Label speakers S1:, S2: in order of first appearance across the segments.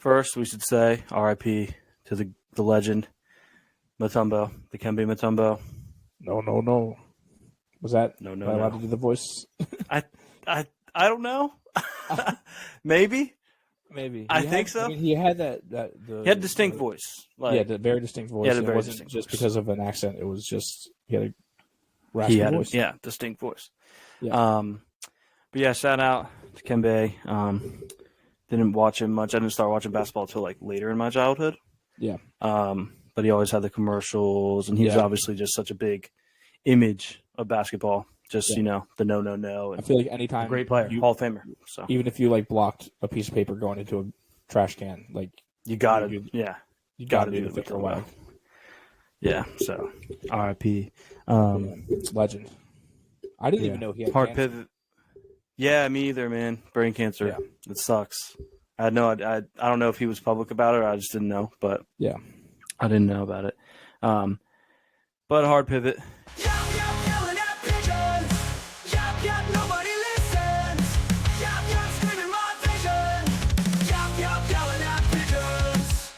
S1: First, we should say R.I.P. to the legend, Mutombo, Dikembe Mutombo.
S2: No. Was that
S1: No.
S2: am I allowed to do the voice?
S1: I don't know. Maybe.
S2: Maybe.
S1: I think so.
S2: I mean, he had that
S1: He had a distinct voice.
S2: The very distinct voice. It wasn't just because of an accent. It was just he had a raspy voice.
S1: Distinct voice.
S2: Yeah.
S1: But yeah, shout out to Dikembe. Didn't watch him much. I didn't start watching basketball until like later in my childhood.
S2: Yeah.
S1: But he always had the commercials, and he was obviously just such a big image of basketball. Just the no. And
S2: I feel like anytime
S1: great player, Hall of Famer. So
S2: even if you like blocked a piece of paper going into a trash can, like
S1: you gotta do
S2: it for a while.
S1: Yeah. So R.I.P.
S2: Legend. I didn't even know he had
S1: hard
S2: cancer.
S1: pivot. Yeah, me either, man. Brain cancer.
S2: Yeah.
S1: It sucks. I don't know if he was public about it or I just didn't know, but
S2: yeah,
S1: I didn't know about it. But a hard pivot.
S3: Yelling at pigeons. Nobody listens. Screaming my vision. Yelling at pigeons.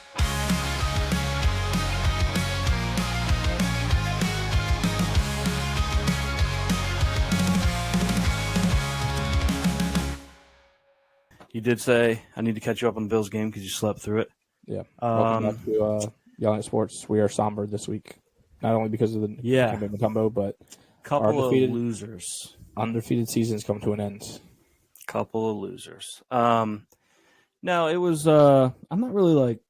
S1: You did say I need to catch you up on the Bills game because you slept through it.
S2: Yeah. Welcome back to Yelling at Sports. We are somber this week, not only because of the Mutombo, but
S1: couple of losers.
S2: Undefeated seasons come to an end.
S1: Couple of losers. No, it was. I'm not really like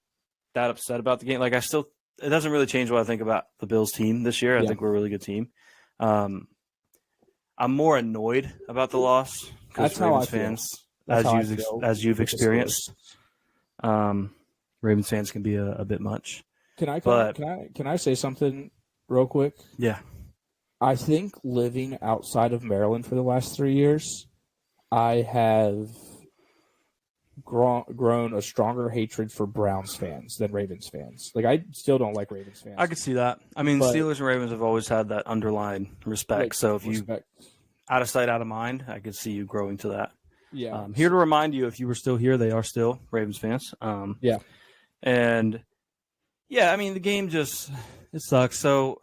S1: that upset about the game. Like it doesn't really change what I think about the Bills team this year. I think we're a really good team. I'm more annoyed about the loss because Ravens fans, as you've experienced, Ravens fans can be a bit much.
S2: Can I say something real quick?
S1: Yeah.
S2: I think living outside of Maryland for the last 3 years, I have grown a stronger hatred for Browns fans than Ravens fans. Like, I still don't like Ravens fans.
S1: I could see that. I mean, Steelers and Ravens have always had that underlying respect. So if you out of sight, out of mind, I could see you growing to that.
S2: Yeah.
S1: Here to remind you, if you were still here, they are still Ravens fans.
S2: Yeah.
S1: And yeah, I mean, the game it sucks. So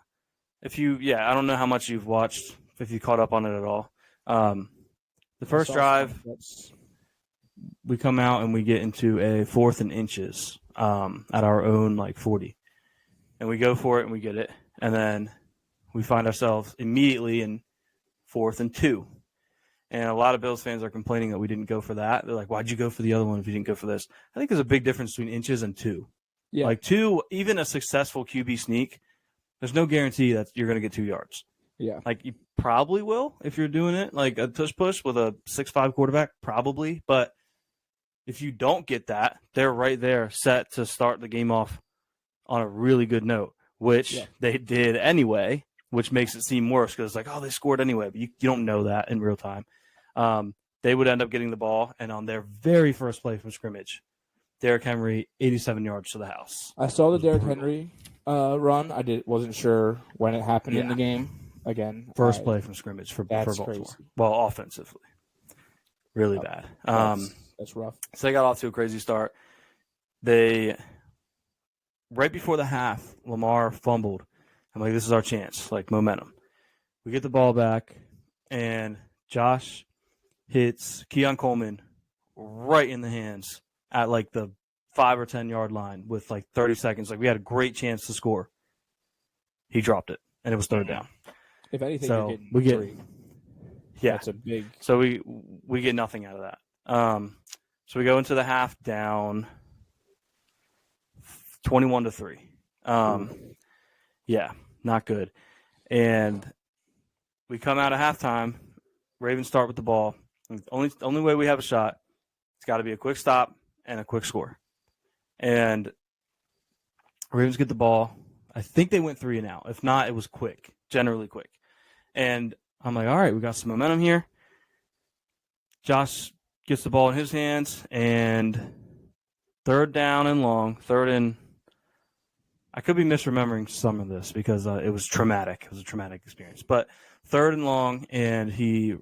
S1: I don't know how much you've watched, if you caught up on it at all. The first drive, we come out and we get into a 4th and inches at our own 40, and we go for it and we get it, and then we find ourselves immediately in 4th and 2. And a lot of Bills fans are complaining that we didn't go for that. They're like, why'd you go for the other one if you didn't go for this? I think there's a big difference between inches and 2. Yeah. Like 2, even a successful QB sneak, there's no guarantee that you're going to get 2 yards.
S2: Yeah.
S1: Like you probably will if you're doing it like a push with a 6'5" quarterback, probably. But if you don't get that, they're right there set to start the game off on a really good note, which they did anyway, which makes it seem worse because it's like, oh, they scored anyway. But you don't know that in real time. They would end up getting the ball, and on their very first play from scrimmage, Derrick Henry, 87 yards to the house.
S2: I saw the Derrick Henry run. Wasn't sure when it happened in the game. Again,
S1: first play from scrimmage for Baltimore. Crazy. Well, offensively, really bad.
S2: That's rough.
S1: So they got off to a crazy start. Right before the half, Lamar fumbled. I'm like, this is our chance, momentum. We get the ball back, and Josh hits Keon Coleman right in the hands at the 5 or 10 yard line with 30 seconds. We had a great chance to score. He dropped it, and it was 3rd down.
S2: If anything,
S1: so
S2: you're getting
S1: we get
S2: 3.
S1: Yeah,
S2: that's a big.
S1: So we get nothing out of that. So we go into the half down 21-3. Yeah, not good. And we come out at halftime. Ravens start with the ball. Only way we have a shot, it's got to be a quick stop and a quick score. And Ravens get the ball. I think they went 3 and out. If not, it was quick, generally quick. And I'm like, all right, we got some momentum here. Josh gets the ball in his hands, and 3rd down and long, I could be misremembering some of this because it was traumatic. It was a traumatic experience. But 3rd and long, and he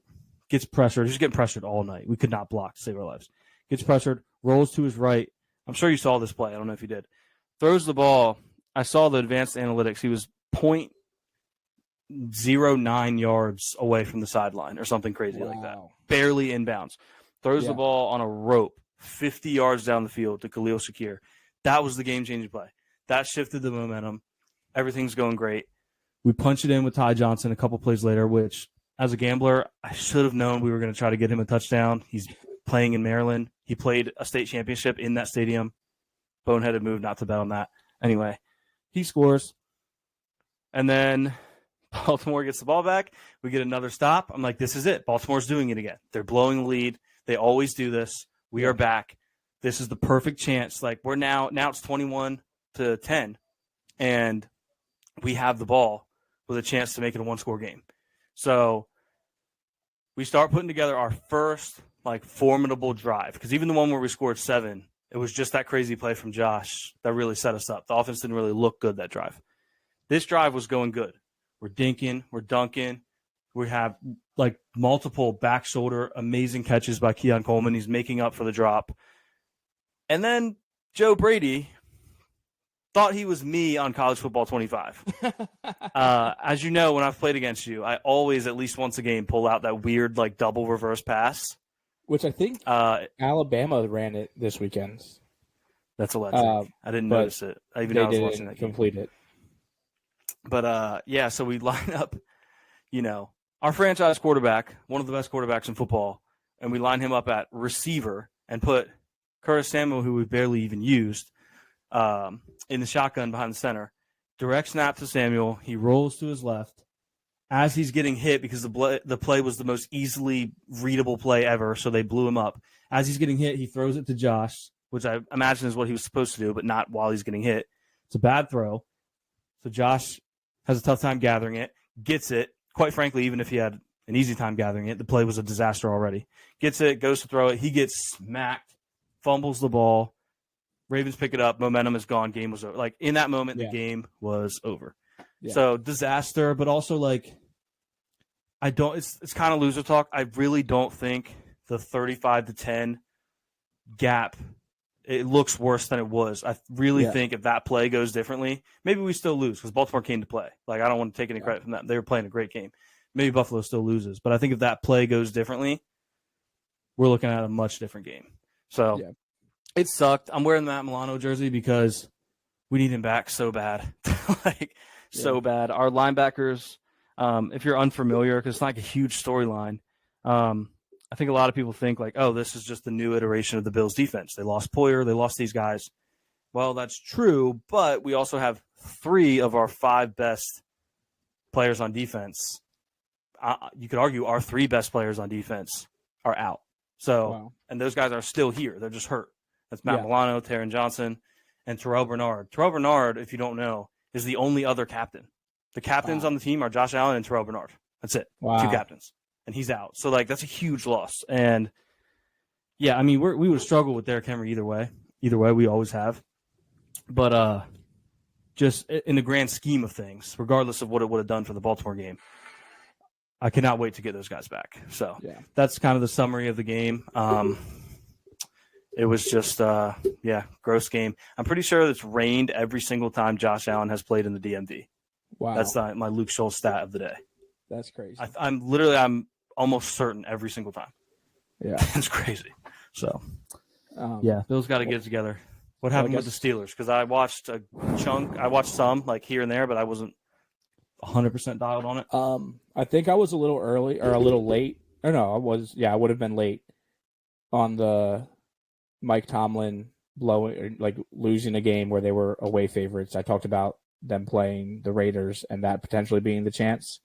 S1: gets pressured. He's getting pressured all night. We could not block to save our lives. Gets pressured, rolls to his right, I'm sure you saw this play. I don't know if you did. Throws the ball. I saw the advanced analytics. He was 0.09 yards away from the sideline or something crazy like that. Barely inbounds. Throws the ball on a rope 50 yards down the field to Khalil Shakir. That was the game-changing play. That shifted the momentum. Everything's going great. We punch it in with Ty Johnson a couple plays later, which, as a gambler, I should have known we were going to try to get him a touchdown. He's playing in Maryland. He played a state championship in that stadium. Boneheaded move not to bet on that. Anyway, he scores. And then Baltimore gets the ball back. We get another stop. I'm like, this is it. Baltimore's doing it again. They're blowing the lead. They always do this. We are back. This is the perfect chance. Like, we're now it's 21-10, and we have the ball with a chance to make it a one-score game. So we start putting together our first, formidable drive, because even the one where we scored 7, it was just that crazy play from Josh that really set us up. The offense didn't really look good that drive. This drive was going good. We're dinking. We're dunking. We have, multiple back shoulder amazing catches by Keon Coleman. He's making up for the drop. And then Joe Brady thought he was me on College Football 25. As you know, when I've played against you, I always, at least once a game, pull out that weird, double reverse pass.
S2: Which I think Alabama ran it this weekend.
S1: That's electric. I didn't notice it. I even know I was watching that game.
S2: Complete it.
S1: But, so we line up, our franchise quarterback, one of the best quarterbacks in football, and we line him up at receiver and put Curtis Samuel, who we barely even used, in the shotgun behind the center. Direct snap to Samuel. He rolls to his left. As he's getting hit, because the play was the most easily readable play ever, so they blew him up. As he's getting hit, he throws it to Josh, which I imagine is what he was supposed to do, but not while he's getting hit. It's a bad throw. So Josh has a tough time gathering it, gets it. Quite frankly, even if he had an easy time gathering it, the play was a disaster already. Gets it, goes to throw it. He gets smacked, fumbles the ball. Ravens pick it up. Momentum is gone. Game was over. In that moment, the game was over. Yeah. So disaster, but also it's kind of loser talk. I really don't think the 35-10 gap, it looks worse than it was. I really think if that play goes differently, maybe we still lose, because Baltimore came to play. I don't want to take any credit from that. They were playing a great game. Maybe Buffalo still loses, but I think if that play goes differently, we're looking at a much different game. So it sucked. I'm wearing the Matt Milano jersey because we need him back so bad. So bad. Our linebackers, if you're unfamiliar, because it's not a huge storyline, I think a lot of people think this is just the new iteration of the Bills defense. They lost Poyer. They lost these guys. Well, that's true, but we also have 3 of our 5 best players on defense. You could argue our 3 best players on defense are out. So, and those guys are still here. They're just hurt. That's Matt Milano, Taron Johnson, and Terrell Bernard. Terrell Bernard, if you don't know, is the only other captain. The captains on the team are Josh Allen and Terrell Bernard. That's it. 2 captains. And he's out. So, that's a huge loss. And, we would have struggled with Derrick Henry either way. Either way, we always have. But just in the grand scheme of things, regardless of what it would have done for the Baltimore game, I cannot wait to get those guys back. So that's kind of the summary of the game. It was just, gross game. I'm pretty sure it's rained every single time Josh Allen has played in the DMV. Wow. That's my Luke Scholl stat of the day.
S2: That's crazy.
S1: I'm almost certain every single time. Yeah. It's crazy. So, Bill's got to get it together. What happened with the Steelers? Because I watched a chunk. I watched some, here and there, but I wasn't 100% dialed on it.
S2: I think I was a little early or a little late. Or no, I was. Yeah, I would have been late on the Mike Tomlin losing a game where they were away favorites. I talked about them playing the Raiders and that potentially being the chance.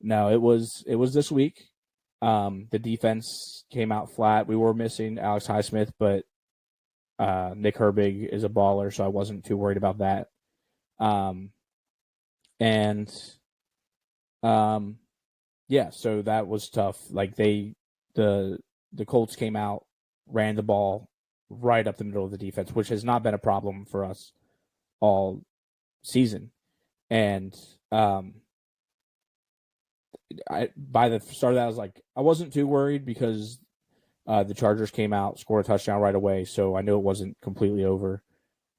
S2: No, it was this week. The defense came out flat. We were missing Alex Highsmith, but Nick Herbig is a baller, so I wasn't too worried about that. So that was tough. The Colts came out, ran the ball right up the middle of the defense, which has not been a problem for us all season. And by the start of that, I wasn't too worried because The Chargers came out, scored a touchdown right away, so I knew it wasn't completely over.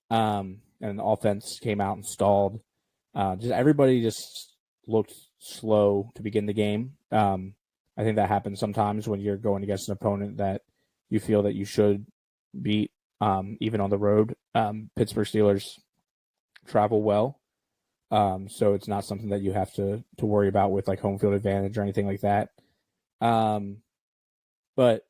S2: And the offense came out and stalled. Just everybody just looked slow to begin the game. I think that happens sometimes when you're going against an opponent that you feel that you should beat, even on the road. Pittsburgh Steelers travel well, so it's not something that you have to worry about with like home field advantage or anything like that. But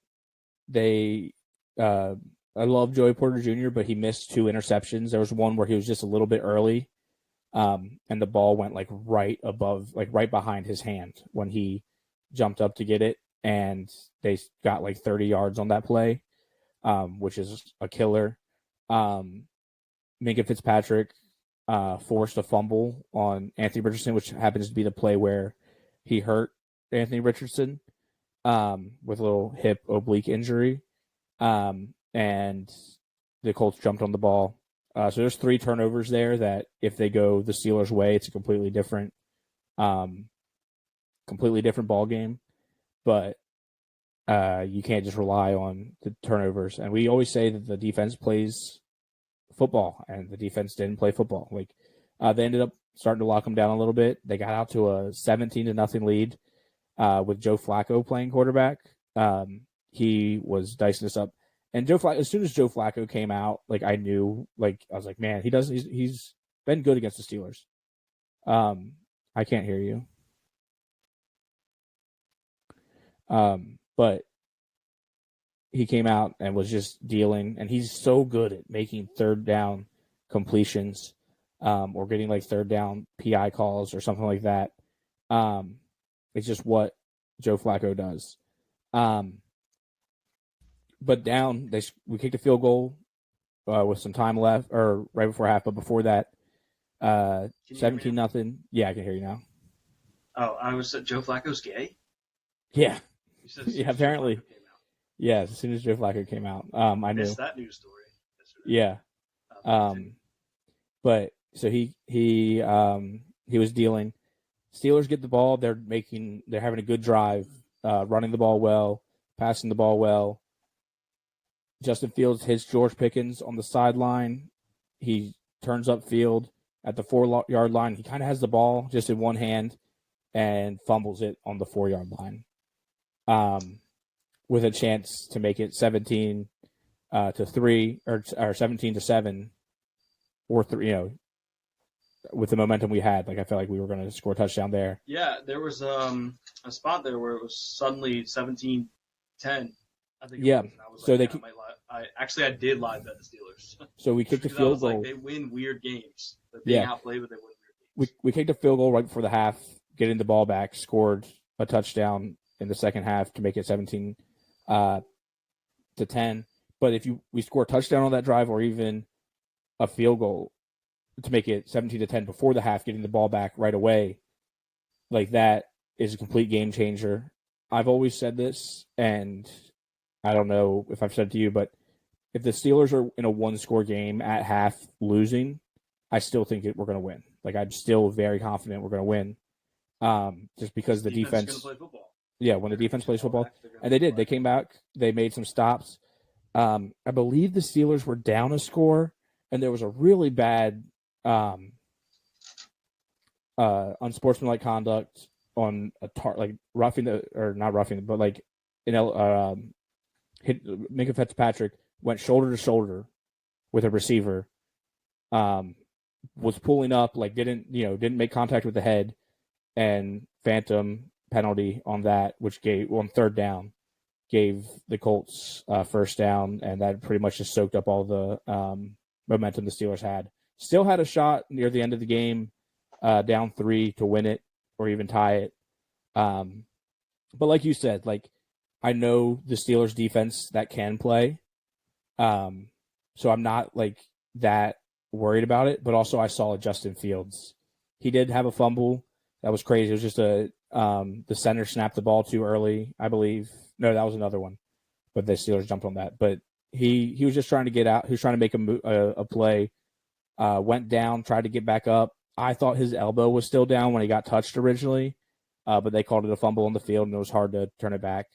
S2: they, I love Joey Porter Jr., but he missed 2 interceptions. There was one where he was just a little bit early, and the ball went like right above, like right behind his hand when he jumped up to get it, and they got like 30 yards on that play, which is a killer. Minka Fitzpatrick forced a fumble on Anthony Richardson, which happens to be the play where he hurt Anthony Richardson with a little hip oblique injury. And the Colts jumped on the ball. So there's 3 turnovers there that if they go the Steelers' way, it's a completely different ball game. But you can't just rely on the turnovers. And we always say that the defense plays football, and the defense didn't play football. Like they ended up starting to lock them down a little bit. They got out to a 17-0 lead with Joe Flacco playing quarterback. He was dicing us up. And Joe Flacco, as soon as Joe Flacco came out, like I knew, like I was like, man, he's been good against the Steelers. I can't hear you. But he came out and was just dealing, and he's so good at making third down completions, or getting like third down PI calls or something like that. It's just what Joe Flacco does. But we kicked a field goal with some time left, or right before half. But before that, 17-0. Yeah, I can hear you now.
S4: Oh, I was Joe Flacco's gay.
S2: Yeah, yeah. Apparently, yeah. As soon as Joe Flacco came out, I knew.
S4: Missed that news story.
S2: Yeah. But so he was dealing. Steelers get the ball. They're having a good drive, running the ball well, passing the ball well. Justin Fields hits George Pickens on the sideline. He turns upfield at the 4-yard line. He kind of has the ball just in one hand and fumbles it on the 4-yard line, with a chance to make it 17-3 or 17-7 or 3. With the momentum we had, like I felt like we were going to score a touchdown there.
S4: Yeah, there was a spot there where it was suddenly 17-10. I think.
S2: Yeah. So they.
S4: I did lie bet the Steelers.
S2: So we kicked a field goal.
S4: Like, they win weird games. They're being outplayed, but they win weird games.
S2: We kicked a field goal right before the half, getting the ball back, scored a touchdown in the second half to make it 17-10. But if we score a touchdown on that drive, or even a field goal to make it 17-10 before the half, getting the ball back right away, like that is a complete game changer. I've always said this, and I don't know if I've said it to you, but if the Steelers are in a 1-score game at half losing, I still think we're going to win. Like, I'm still very confident we're going to win, just because the defense
S4: play football.
S2: Yeah, when the defense plays football. And they did. They came back. They made some stops. I believe the Steelers were down a score, and there was a really bad unsportsmanlike conduct on like roughing not roughing, but like hit Minka Fitzpatrick, went shoulder to shoulder with a receiver, was pulling up, like didn't make contact with the head, and phantom penalty on that, which gave on third down, gave the Colts first down, and that pretty much just soaked up all the momentum the Steelers had. Still had a shot near the end of the game, down 3 to win it or even tie it. But like you said, like, I know the Steelers defense that can play. So I'm not like that worried about it, but also I saw Justin Fields. He did have a fumble. That was crazy. It was just the center snapped the ball too early, I believe. No, that was another one, but the Steelers jumped on that. But he was just trying to get out. He was trying to make a play. Went down, tried to get back up. I thought his elbow was still down when he got touched originally, but they called it a fumble on the field, and it was hard to turn it back.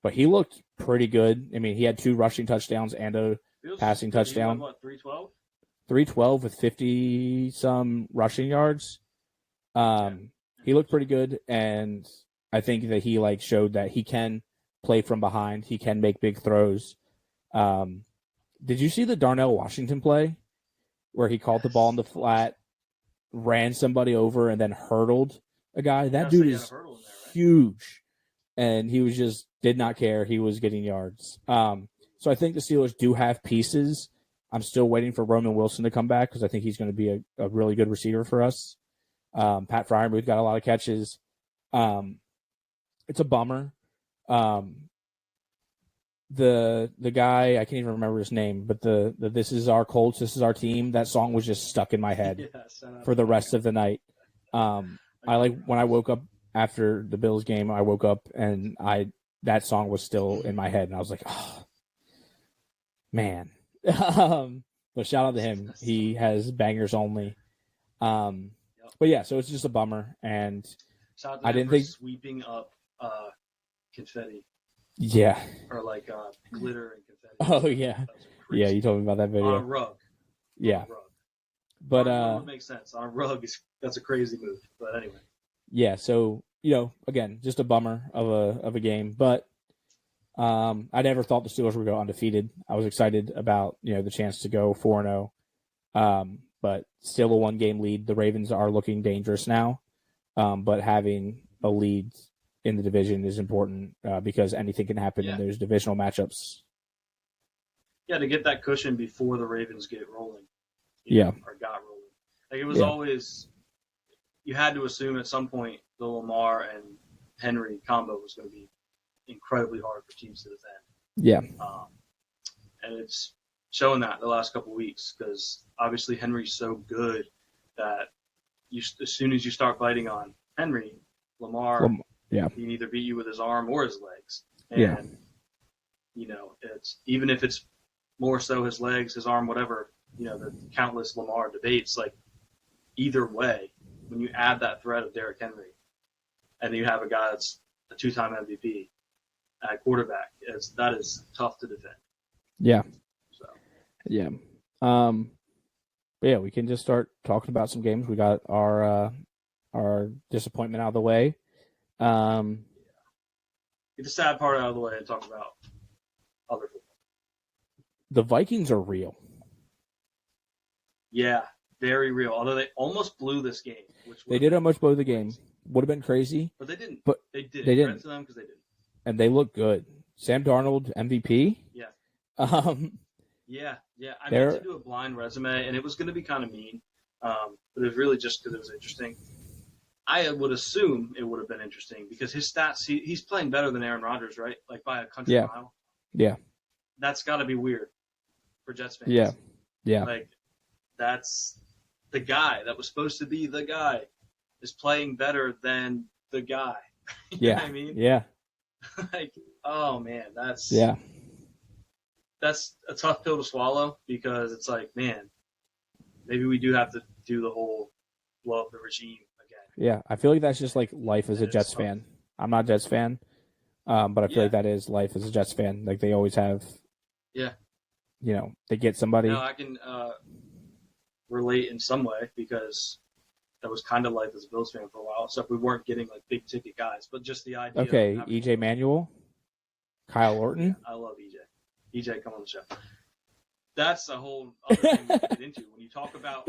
S2: but he looked pretty good. I mean, he had 2 rushing touchdowns and a passing touchdown.
S4: 312?
S2: 312 with 50-some rushing yards. He looked pretty good, and I think that he showed that he can play from behind. He can make big throws. Did you see the Darnell Washington play where he caught the ball in the flat, ran somebody over, and then hurdled a guy? That dude is huge, and he was just did not care. He was getting yards. So I think the Steelers do have pieces. I'm still waiting for Roman Wilson to come back because I think he's going to be a really good receiver for us. Pat Freiermuth got a lot of catches. It's a bummer. The guy, I can't even remember his name, but the "This Is Our Colts, This Is Our Team," that song was just stuck in my head for the rest of the night. When I woke up after the Bills game, I woke up and that song was still in my head, and I was like, oh man. But shout out to him. He has bangers only. But yeah, so it's just a bummer, and
S4: Shout out to
S2: I
S4: him
S2: didn't
S4: for
S2: think
S4: sweeping up confetti.
S2: Yeah.
S4: Or glitter and confetti.
S2: Oh yeah. Yeah, you told me about that video.
S4: On a rug.
S2: Yeah.
S4: On a rug.
S2: But
S4: would make sense. On a rug that's a crazy move. But anyway.
S2: Yeah, so again, just a bummer of a game. But I never thought the Steelers would go undefeated. I was excited about, the chance to go 4-0. But still a 1-game lead. The Ravens are looking dangerous now. But having a lead in the division is important because anything can happen in those divisional matchups.
S4: Yeah, to get that cushion before the Ravens get rolling. Or got rolling. It was always, you had to assume at some point the Lamar and Henry combo was going to be incredibly hard for teams to defend.
S2: Yeah.
S4: And it's showing that the last couple of weeks because obviously Henry's so good that as soon as you start biting on Henry, Lamar he can either beat you with his arm or his legs. And, it's even if it's more so his legs, his arm, whatever, the countless Lamar debates, either way, when you add that threat of Derrick Henry and you have a guy that's a 2-time MVP at quarterback, that is tough to defend.
S2: Yeah.
S4: So.
S2: Yeah. But yeah, we can just start talking about some games. We got our disappointment out of the way.
S4: Get the sad part out of the way and talk about other football.
S2: The Vikings are real.
S4: Yeah, very real. Although they almost blew this game.
S2: They did almost blow the game. Would have been crazy.
S4: But they didn't.
S2: But
S4: they did.
S2: They didn't.
S4: Credit to them because they didn't.
S2: And they look good. Sam Darnold, MVP.
S4: Yeah.
S2: Yeah.
S4: I meant to do a blind resume, and it was going to be kind of mean. But it was really just because it was interesting. I would assume it would have been interesting because his stats, he's playing better than Aaron Rodgers, right? By a country mile.
S2: Yeah.
S4: That's got to be weird for Jets fans.
S2: Yeah.
S4: That's the guy that was supposed to be the guy is playing better than the guy. You know what I mean?
S2: Yeah.
S4: Oh man, that's a tough pill to swallow because it's man, maybe we do have to do the whole blow up the regime again.
S2: Yeah, I feel like that's just life as a Jets fan. I'm not a Jets fan, but I feel like that is life as a Jets fan. They always have. Yeah. They get somebody.
S4: No, I can relate in some way because that was kind of life as a Bills fan for a while, except we weren't getting big ticket guys, but just the idea.
S2: Okay, EJ Manuel, Kyle Orton.
S4: I love EJ. EJ, come on the show. That's a whole other thing we can get into. When you talk about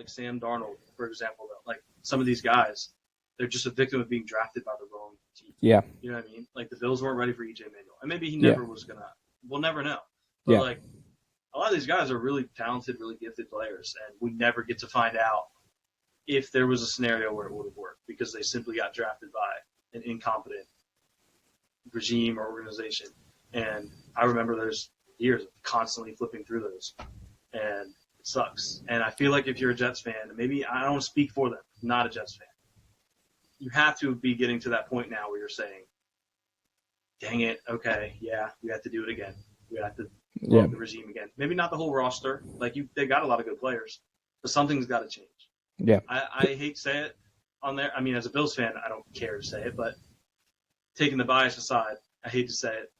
S4: Sam Darnold, for example, though, some of these guys, they're just a victim of being drafted by the wrong team.
S2: Yeah.
S4: You know what I mean? The Bills weren't ready for EJ Manuel. And maybe he never was going to. We'll never know. But, a lot of these guys are really talented, really gifted players, and we never get to find out if there was a scenario where it would have worked because they simply got drafted by an incompetent regime or organization. And I remember there's years of constantly flipping through those, and it sucks. And I feel like if you're a Jets fan, and maybe I don't want to speak for them, I'm not a Jets fan, you have to be getting to that point now where you're saying, dang it, okay, yeah, we have to do it again. We have to blow up the regime again. Maybe not the whole roster. They got a lot of good players, but something's got to change.
S2: Yeah.
S4: I hate to say it on there. I mean, as a Bills fan, I don't care to say it, but taking the bias aside, I hate to say it,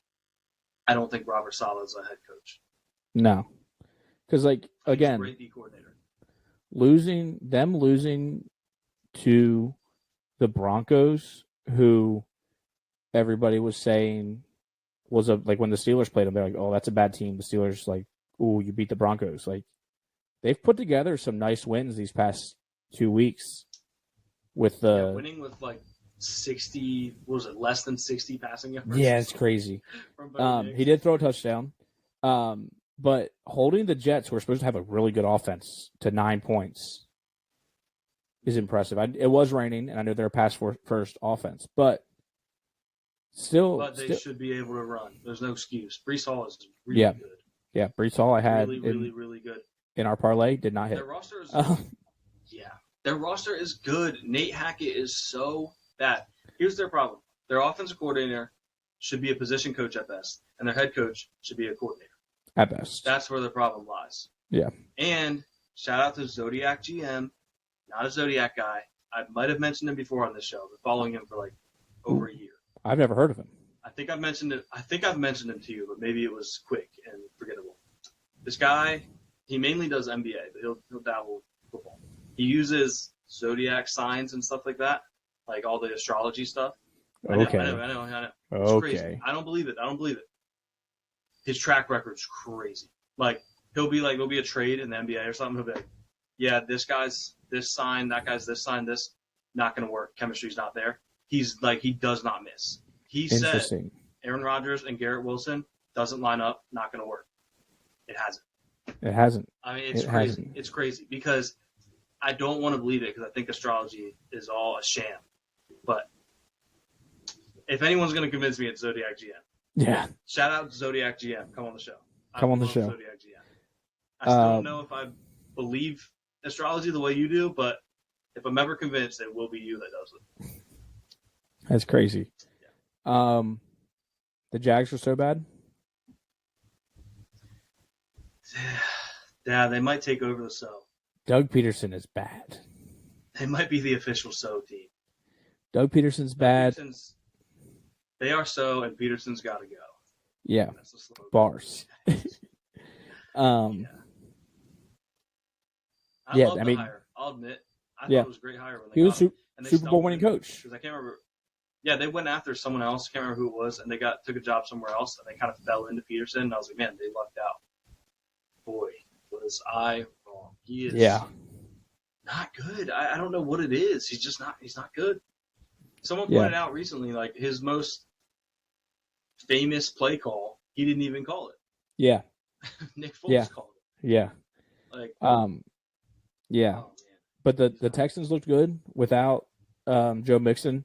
S4: I don't think Robert Saleh is a head coach.
S2: No, because
S4: He's a
S2: again,
S4: great D coordinator.
S2: losing to the Broncos, who everybody was saying was like when the Steelers played them, they're like, oh, that's a bad team. The Steelers like, oh, you beat the Broncos. Like they've put together some nice wins these past 2 weeks with the
S4: Winning with like 60, what was it, less than 60 passing yards?
S2: Yeah, it's crazy. He did throw a touchdown. But holding the Jets, who are supposed to have a really good offense, to 9 points is impressive. It was raining, and I know they're a pass-first offense, but still.
S4: But they should be able to run. There's no excuse. Brees Hall is really good.
S2: Yeah, Brees Hall I had
S4: really good.
S2: In our parlay, did not hit.
S4: Their roster is their roster is good. Nate Hackett is so bad. Here's their problem. Their offensive coordinator should be a position coach at best, and their head coach should be a coordinator.
S2: At best.
S4: That's where the problem lies.
S2: Yeah.
S4: And shout out to Zodiac GM, not a Zodiac guy. I might have mentioned him before on this show. I've been following him for like over a year.
S2: I've never heard of him.
S4: I think I've mentioned him to you, but maybe it was quick and forgettable. This guy, he mainly does NBA, but he'll dabble with football. He uses zodiac signs and stuff like that, like all the astrology stuff.
S2: Okay.
S4: I know. It's
S2: Okay.
S4: crazy. I don't believe it. His track record's crazy. Like he'll be a trade in the NBA or something. He'll be like, yeah, this guy's this sign, that guy's this sign, this not going to work. Chemistry's not there. He's like, he does not miss. He said Aaron Rodgers and Garrett Wilson doesn't line up, not going to work. It hasn't. I mean, it's crazy.
S2: Hasn't.
S4: It's crazy because I don't want to believe it because I think astrology is all a sham. But if anyone's going to convince me, it's Zodiac GM.
S2: Yeah.
S4: Shout out to Zodiac GM. Come on the show.
S2: Come on the show.
S4: Zodiac GM. I still don't know if I believe astrology the way you do, but if I'm ever convinced, it will be you that does it.
S2: That's crazy. Yeah. The Jags were so bad.
S4: Yeah, they might take over the SO.
S2: Doug Peterson is bad.
S4: They might be the official SO team.
S2: Doug Peterson's bad.
S4: They are SO, and Peterson's got to go.
S2: Yeah.
S4: That's the slogan.
S2: Bars.
S4: I love the hire. I'll admit. I thought it was a great hire when they got him.
S2: Super Bowl winning coach.
S4: Because I can't remember. Yeah, they went after someone else. Can't remember who it was, and they took a job somewhere else, and they kind of fell into Peterson. And I was like, man, they lucked out. Boy, was I wrong. He is not good. I don't know what it is. He's just not. He's not good. Someone pointed out recently, like his most famous play call, he didn't even call it.
S2: Yeah.
S4: Nick Foles called it.
S2: Yeah.
S4: Like.
S2: Yeah.
S4: Oh,
S2: but the Texans looked good without Joe Mixon.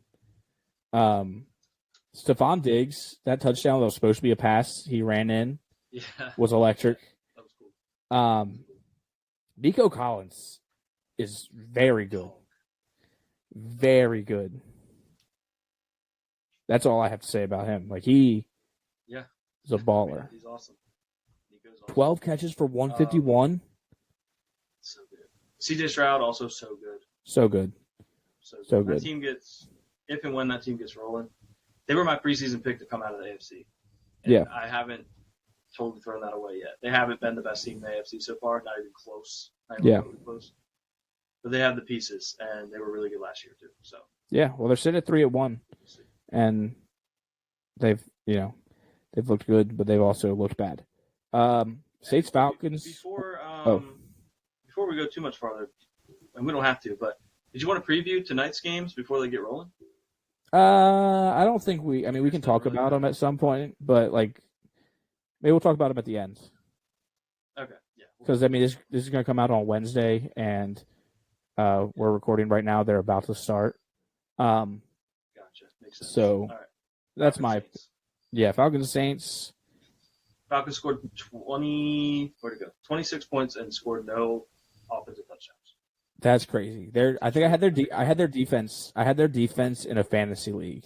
S2: Stephon Diggs, that touchdown that was supposed to be a pass he ran in was electric.
S4: That was cool.
S2: Nico Collins is very good. Very good. That's all I have to say about him. Like he is a baller.
S4: He's awesome.
S2: 12 catches for 151.
S4: So good. CJ Stroud also so good.
S2: So good. So good.
S4: That team gets, if and when that team gets rolling, they were my preseason pick to come out of the AFC. And I haven't totally thrown that away yet. They haven't been the best team in the AFC so far, not even close. Really close. But they have the pieces, and they were really good last year too. So
S2: well, they're sitting at 3-1, and they've looked good, but they've also looked bad. Saints Falcons.
S4: Before we go too much farther, and we don't have to, but did you want to preview tonight's games before they get rolling?
S2: I don't think we can talk about them at some point, but like maybe we'll talk about them at the end.
S4: Okay, yeah.
S2: Because this is going to come out on Wednesday, and we're recording right now. They're about to start.
S4: Gotcha. Makes sense.
S2: So that's
S4: Saints.
S2: Falcons Saints.
S4: Falcons scored 26 points and scored no offensive touchdowns.
S2: That's crazy. I think I had their defense. I had their defense in a fantasy league,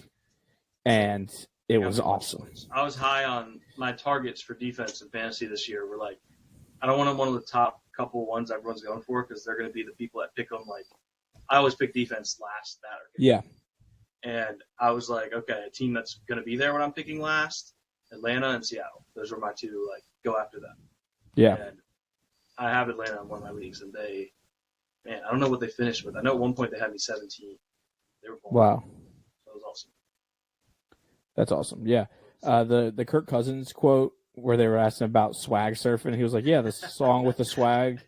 S2: and it was awesome.
S4: I was high on my targets for defense in fantasy this year. Were like, I don't want them one of the top couple ones everyone's going for because they're going to be the people that pick them. Like, I always pick defense last. And I was like, okay, a team that's going to be there when I'm picking last, Atlanta and Seattle. Those were my two, like, go after them.
S2: Yeah.
S4: And I have Atlanta in one of my leagues, and I don't know what they finished with. I know at one point they had me 17. They were balling.
S2: Wow.
S4: That was awesome.
S2: That's awesome. Yeah. The Kirk Cousins quote where they were asking about swag surfing, he was like, "Yeah, the song with the swag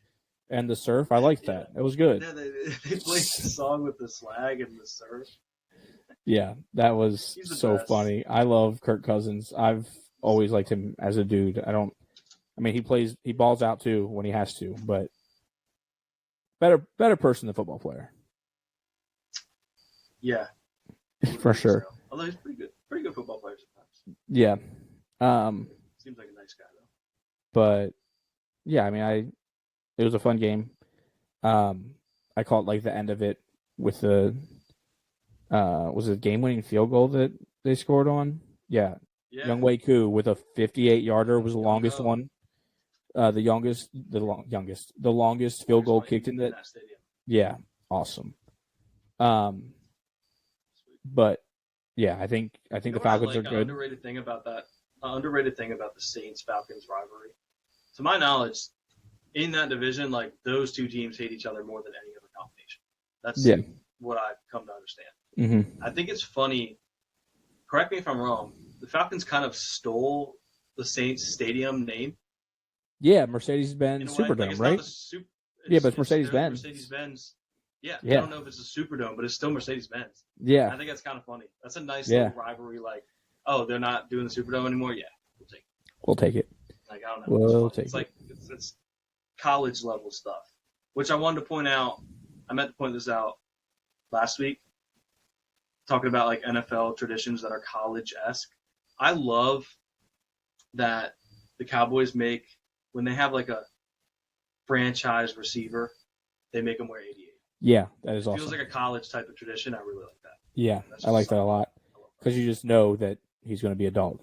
S2: and the surf. I liked that. It was good."
S4: Yeah, they played the song with the swag and the surf.
S2: Yeah, that was
S4: He's the
S2: so
S4: best.
S2: funny. I love Kirk Cousins. I've always liked him as a dude. I mean, he balls out too when he has to, but better person than football player.
S4: Yeah.
S2: For sure.
S4: So. Although he's pretty good football player sometimes.
S2: Yeah.
S4: Seems like a nice guy though.
S2: But yeah, I mean, it was a fun game. I caught like the end of it with the was it a game-winning field goal that they scored on? Yeah. Young Wei Koo with a 58-yarder was the longest one. The longest field goal kicked in that
S4: stadium.
S2: Yeah, awesome. But yeah, I think the Falcons are good.
S4: An underrated thing about the Saints Falcons rivalry. To my knowledge, in that division, like those two teams hate each other more than any other combination. That's what I've come to understand.
S2: Mm-hmm.
S4: I think it's funny. Correct me if I'm wrong. The Falcons kind of stole the Saints stadium name.
S2: Yeah, Mercedes-Benz Superdome, right? But it's Mercedes-Benz.
S4: Mercedes-Benz. Yeah,
S2: Yeah.
S4: I don't know if it's a Superdome, but it's still Mercedes-Benz.
S2: Yeah.
S4: I think that's kind of funny. That's a nice little rivalry. Like, oh, they're not doing the Superdome anymore. Yeah,
S2: we'll take it.
S4: Like, I don't know.
S2: We'll take
S4: it's like it's college level stuff, which I wanted to point out. I meant to point this out last week, talking about like NFL traditions that are college-esque. I love that the Cowboys make, when they have like a franchise receiver, they make them wear 88.
S2: Yeah, that is awesome.
S4: Feels like a college type of tradition. I really like that.
S2: Yeah, I like that a lot because you just know that he's going to be a dog.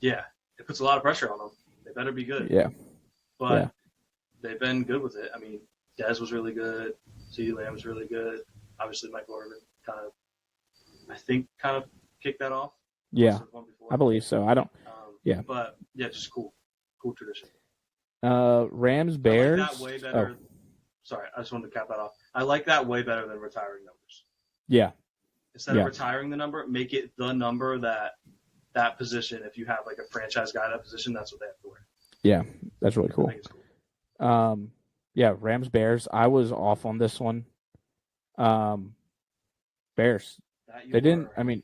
S4: Yeah, it puts a lot of pressure on them. They better be good.
S2: Yeah.
S4: But they've been good with it. I mean, Dez was really good. CeeDee Lamb was really good. Obviously, Michael Irvin kind of kicked that off.
S2: Yeah, I believe so. I don't.
S4: But yeah, just cool tradition.
S2: Rams Bears.
S4: I like that way better. Sorry, I just wanted to cap that off. I like that way better than retiring numbers.
S2: Yeah.
S4: Instead of retiring the number, make it the number that position. If you have like a franchise guy at that position, that's what they have to wear.
S2: Yeah, that's really cool.
S4: I think it's cool.
S2: Yeah, Rams Bears. I was off on this one. Bears. They didn't. I mean,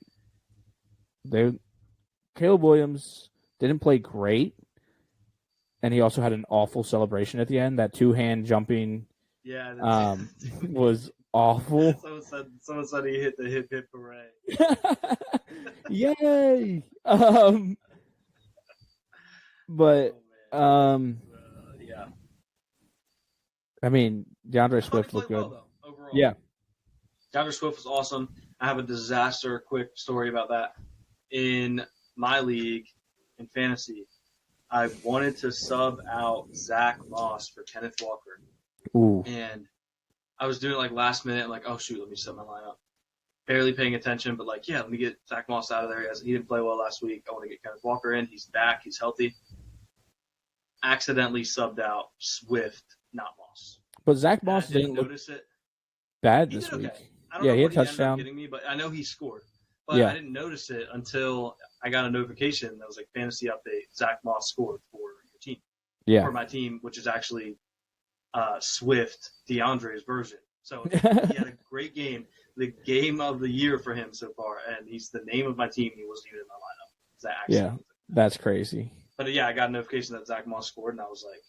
S2: Caleb Williams didn't play great, and he also had an awful celebration at the end. That 2-hand jumping.
S4: Yeah.
S2: Was awful.
S4: Someone said he hit the hip hip hooray.
S2: Yay! But
S4: yeah.
S2: I mean, DeAndre Swift looked good.
S4: Well, though, overall.
S2: Yeah.
S4: DeAndre Swift was awesome. I have a disaster quick story about that. In my league, in fantasy, I wanted to sub out Zach Moss for Kenneth Walker.
S2: Ooh.
S4: And I was doing it like last minute. I'm like, oh, shoot, let me set my lineup. Barely paying attention, but like, yeah, let me get Zach Moss out of there. He didn't play well last week. I want to get Kenneth Walker in. He's back. He's healthy. Accidentally subbed out Swift, not Moss.
S2: But Zach Moss didn't look bad this week.
S4: Okay. I don't know
S2: he had
S4: what
S2: a touchdown.
S4: Getting me, but I know he scored. But I didn't notice it until I got a notification that was like fantasy update. Zach Moss scored for your team.
S2: Yeah.
S4: For my team, which is actually Swift DeAndre's version. So he had a great game, the game of the year for him so far, and he's the name of my team. He wasn't even in my lineup.
S2: Yeah, that's crazy.
S4: But yeah, I got a notification that Zach Moss scored, and I was like,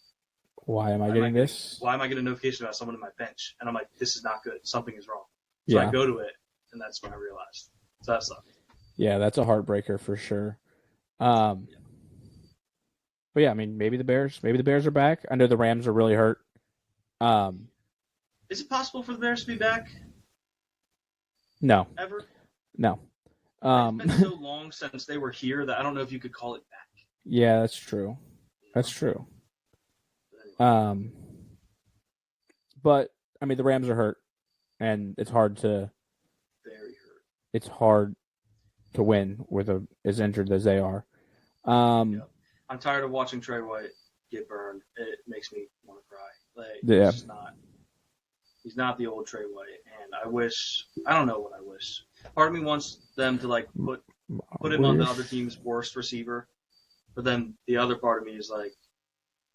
S2: why am I getting this?
S4: Why am I getting a notification about someone in my bench? And I'm like, this is not good. Something is wrong. So I go to it, and that's when I realized. So that sucked. Yeah,
S2: that's a heartbreaker for sure. But yeah, I mean, maybe the Bears are back. I know the Rams are really hurt.
S4: Is it possible for the Bears to be back?
S2: No.
S4: Ever?
S2: No.
S4: It's been so long since they were here that I don't know if you could call it back.
S2: Yeah, that's true. That's true. But I mean, the Rams are hurt, and it's hard to.
S4: Very hurt.
S2: it's hard to win with as injured as they are.
S4: Yeah. I'm tired of watching Trey White get burned. It makes me want to cry. Like,
S2: Yeah.
S4: he's not the old Trey White, and I don't know what I wish. Part of me wants them to like put him on the other team's worst receiver, but then the other part of me is like,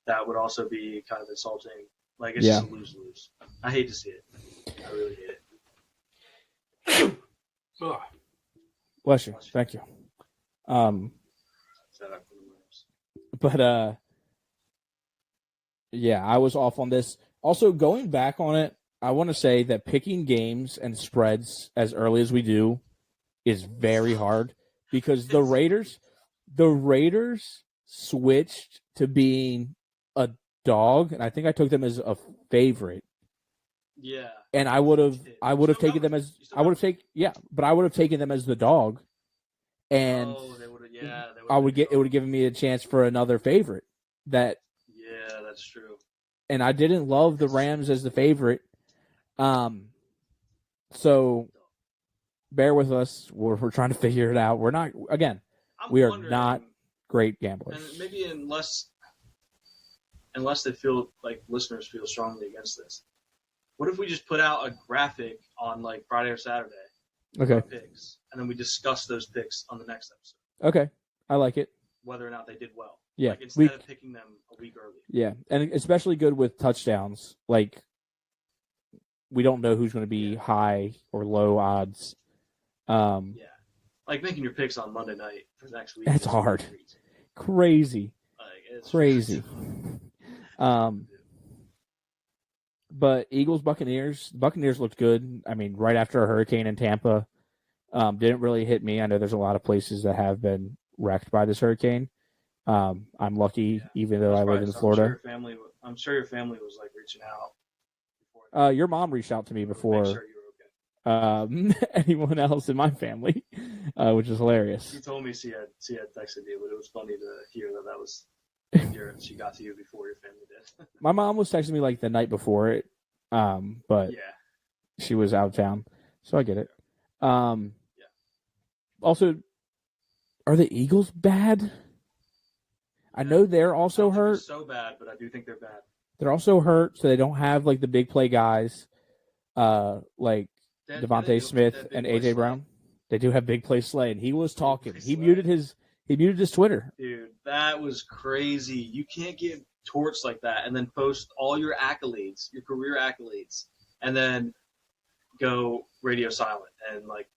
S4: that would also be kind of insulting. Like, it's just a lose-lose. I hate to see it. I really hate it.
S2: Bless you. Thank you. But yeah, I was off on this. Also, going back on it, I want to say that picking games and spreads as early as we do is very hard because the Raiders switched to being a dog, and I think I took them as a favorite.
S4: Yeah.
S2: And I would have taken them as but I would have taken them as the dog, and it would have given me a chance for another favorite. Yeah,
S4: that's true.
S2: And I didn't love the Rams as the favorite. So bear with us. We're trying to figure it out. We're not we are not great gamblers.
S4: And maybe unless they feel like listeners feel strongly against this. What if we just put out a graphic on like Friday or Saturday?
S2: Okay.
S4: Picks, and then we discuss those picks on the next episode.
S2: Okay. I like it.
S4: Whether or not they did well.
S2: Yeah.
S4: Like instead of picking them a week early.
S2: Yeah. And especially good with touchdowns. Like, we don't know who's going to be high or low odds.
S4: Yeah. Like making your picks on Monday night for next week.
S2: That's hard. Crazy.
S4: It's
S2: crazy. But Buccaneers looked good. I mean, right after a hurricane in Tampa, didn't really hit me. I know there's a lot of places that have been wrecked by this hurricane. I'm lucky, even though I live in Florida.
S4: I'm sure your family was like reaching out.
S2: Your mom reached out to me before.
S4: Make sure you were okay.
S2: Anyone else in my family, which is hilarious.
S4: She told me she had texted you, but it was funny to hear that was she got to you before your family did.
S2: My mom was texting me like the night before it, but she was out of town, so I get it. Also, are the Eagles bad? I know they're also hurt.
S4: They're so bad, but I do think they're bad.
S2: They're also hurt, so they don't have like the big play guys, like Devontae Smith and AJ Brown. They do have big play Slay, and he was talking. He muted his Twitter.
S4: Dude, that was crazy. You can't get torched like that and then post all your accolades, your career accolades, and then go radio silent and like,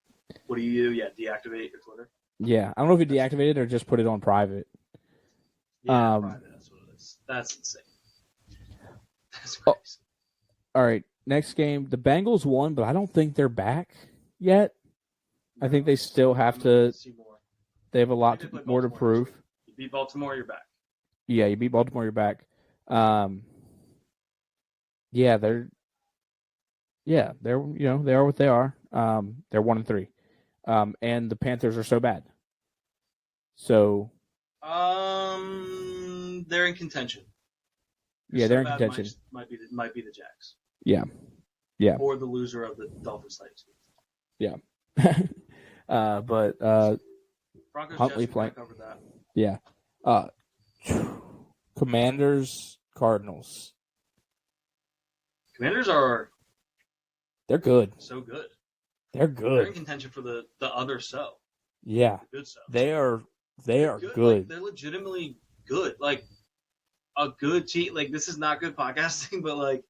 S4: what do you do? Yeah, deactivate your Twitter.
S2: Yeah, I don't know if he deactivated or just put it on private.
S4: Yeah, private. That's what it is. That's insane. That's crazy.
S2: All right, next game. The Bengals won, but I don't think they're back yet. I think they still have to. They have a lot more to prove.
S4: You beat Baltimore, you're back.
S2: Yeah, you beat Baltimore, you're back. Yeah, they're they are what they are. They're 1-3, and the Panthers are so bad. So,
S4: they're in contention.
S2: Yeah, they're in contention.
S4: Might be the Jags.
S2: Yeah.
S4: Or the loser of the Dolphins Titans.
S2: Yeah. But
S4: Broncos,
S2: Huntley
S4: Jets,
S2: playing.
S4: Covered that.
S2: Yeah. Commanders, Cardinals.
S4: Commanders are.
S2: They're good.
S4: So good.
S2: They're
S4: They're
S2: good.
S4: in contention for the other so.
S2: Yeah.
S4: The good so.
S2: They are good.
S4: Like, they're legitimately good. Like a good team. Like, this is not good podcasting, but like,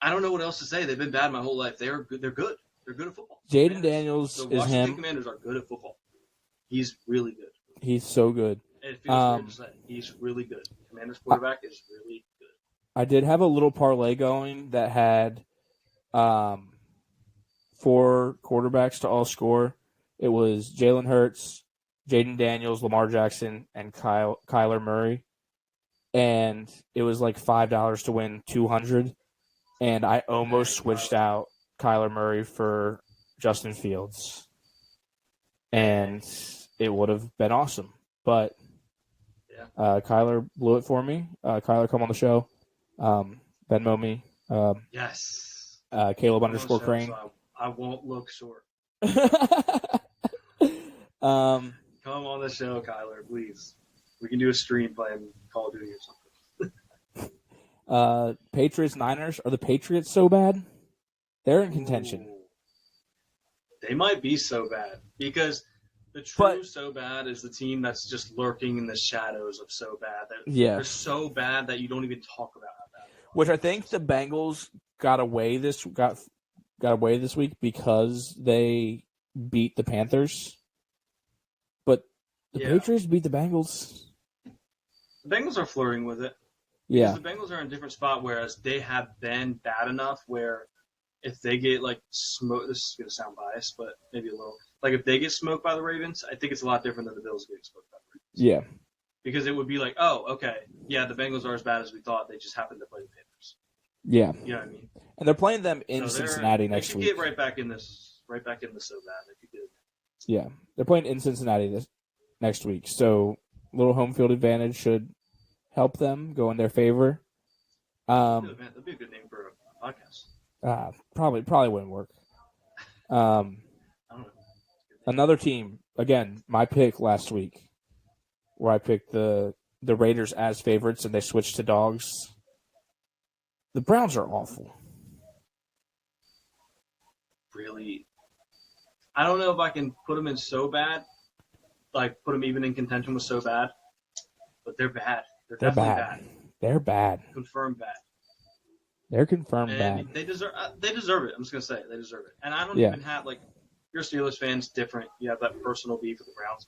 S4: I don't know what else to say. They've been bad my whole life. They're good. They're good. They're good at football.
S2: Jaden Daniels
S4: the
S2: is
S4: Washington
S2: him.
S4: Commanders are good at football. He's really good.
S2: He's so good.
S4: It feels weird to say. He's really good. Commanders quarterback is really good.
S2: I did have a little parlay going that had 4 quarterbacks to all score. It was Jalen Hurts, Jaden Daniels, Lamar Jackson, and Kyler Murray. And it was like $5 to win $200. And I almost switched out Kyler Murray for Justin Fields. And it would have been awesome. But Kyler blew it for me. Kyler, come on the show. Venmo me.
S4: Yes.
S2: Caleb _Crane.
S4: So I won't look short.
S2: um,
S4: Come on the show, Kyler, please. We can do a stream playing Call of Duty or something.
S2: Patriots, Niners. Are the Patriots so bad? They're in contention.
S4: Ooh. They might be so bad because the true so bad is the team that's just lurking in the shadows of so bad. They're so bad that you don't even talk about how bad they are.
S2: Which I think the Bengals got away this week because they beat the Panthers. But the Patriots beat the Bengals.
S4: The Bengals are flirting with it.
S2: Yeah.
S4: Because the Bengals are in a different spot, whereas they have been bad enough where if they get, like, smoked, this is going to sound biased, but maybe a little. Like, if they get smoked by the Ravens, I think it's a lot different than the Bills getting smoked by the Ravens.
S2: Yeah.
S4: Because it would be like, oh, okay, yeah, the Bengals are as bad as we thought. They just happened to play the Panthers.
S2: Yeah.
S4: You know what I mean?
S2: And they're playing them in Cincinnati next week.
S4: They could get right back in the so bad. They could get it.
S2: Yeah. They're playing in Cincinnati next week. So, a little home field advantage should help them go in their favor.
S4: That'd be a good name for a podcast.
S2: Probably wouldn't work.
S4: I don't know.
S2: Another team, again, my pick last week, where I picked the Raiders as favorites and they switched to dogs. The Browns are awful.
S4: Really, I don't know if I can put them in so bad, like put them even in contention with so bad, but they're bad. They're definitely bad.
S2: They're bad.
S4: Confirmed bad.
S2: They're confirmed
S4: and
S2: bad.
S4: They deserve it. I'm just gonna say they deserve it. And I don't even have like your Steelers fans different. You have that personal beef with the Browns.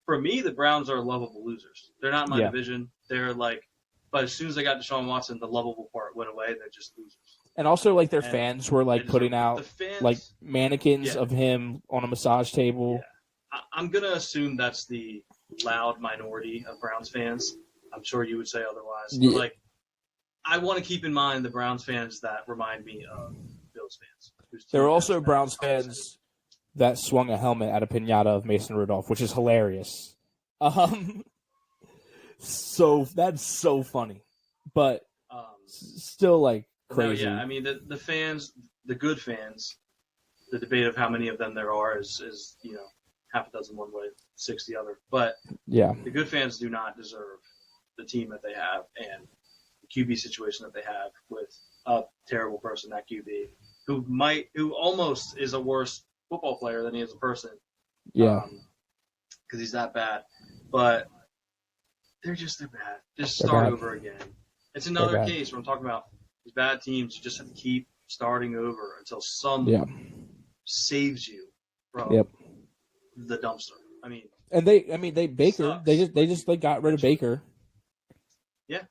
S4: For me, the Browns are lovable losers. They're not in my division. They're like, but as soon as they got Deshaun Watson, the lovable part went away. They're just losers.
S2: And also, like their fans were like putting out like mannequins of him on a massage table.
S4: Yeah. I'm gonna assume that's the loud minority of Browns fans. I'm sure you would say otherwise.
S2: Yeah.
S4: But like, I want to keep in mind the Browns fans that remind me of Bills fans.
S2: There are also Browns fans that swung a helmet at a piñata of Mason Rudolph, which is hilarious. So that's so funny, but still like crazy.
S4: No, yeah, I mean the fans, the good fans. The debate of how many of them there are is half a dozen one way, 6 the other. But the good fans do not deserve the team that they have and the QB situation that they have with a terrible person at QB who almost is a worse football player than he is a person.
S2: Yeah.
S4: Because he's that bad. But they're bad. Just start over again. It's another case where I'm talking about these bad teams. You just have to keep starting over until someone saves you from the dumpster. I mean,
S2: Baker. They just like got rid of Baker.
S4: Yeah.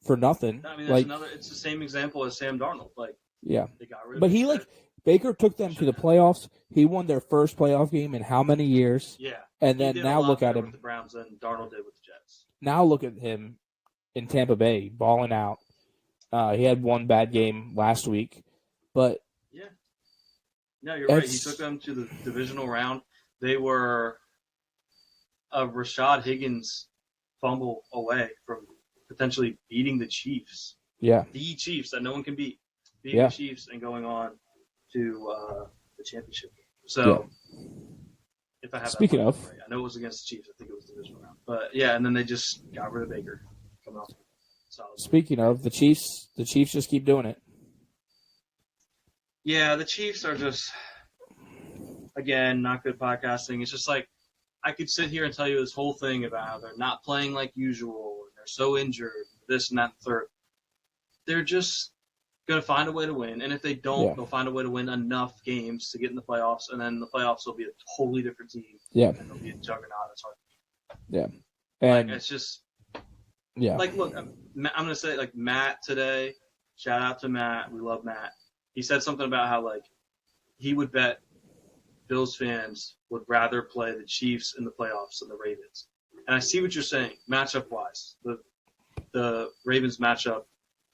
S2: For nothing.
S4: I mean, it's the same example as Sam Darnold. Like, they got rid of him.
S2: But Baker took them to the playoffs. He won their first playoff game in how many years?
S4: Yeah.
S2: And then now look at him
S4: with the Browns than Darnold did with the Jets.
S2: Now look at him in Tampa Bay, balling out. He had one bad game last week, but
S4: no, you're right. He took them to the divisional round. They were a Rashad Higgins fumble away from potentially beating the Chiefs.
S2: Yeah,
S4: the Chiefs that no one can beat. Beating the Chiefs and going on to the championship. So, if I have
S2: speaking of,
S4: right, I know it was against the Chiefs. I think it was the divisional round. But yeah, and then they just got rid of Baker. Coming off.
S2: Speaking of the Chiefs just keep doing it.
S4: Yeah, the Chiefs are just, again, not good podcasting. It's just like I could sit here and tell you this whole thing about how they're not playing like usual and they're so injured, this and that and third. They're just going to find a way to win, and if they don't, they'll find a way to win enough games to get in the playoffs, and then the playoffs will be a totally different team.
S2: Yeah,
S4: and they'll be a juggernaut. It's hard.
S2: Yeah, and
S4: it's just
S2: like
S4: look, I'm going to say like Matt today. Shout out to Matt. We love Matt. He said something about how like he would bet Bills fans would rather play the Chiefs in the playoffs than the Ravens. And I see what you're saying, matchup wise. The Ravens match up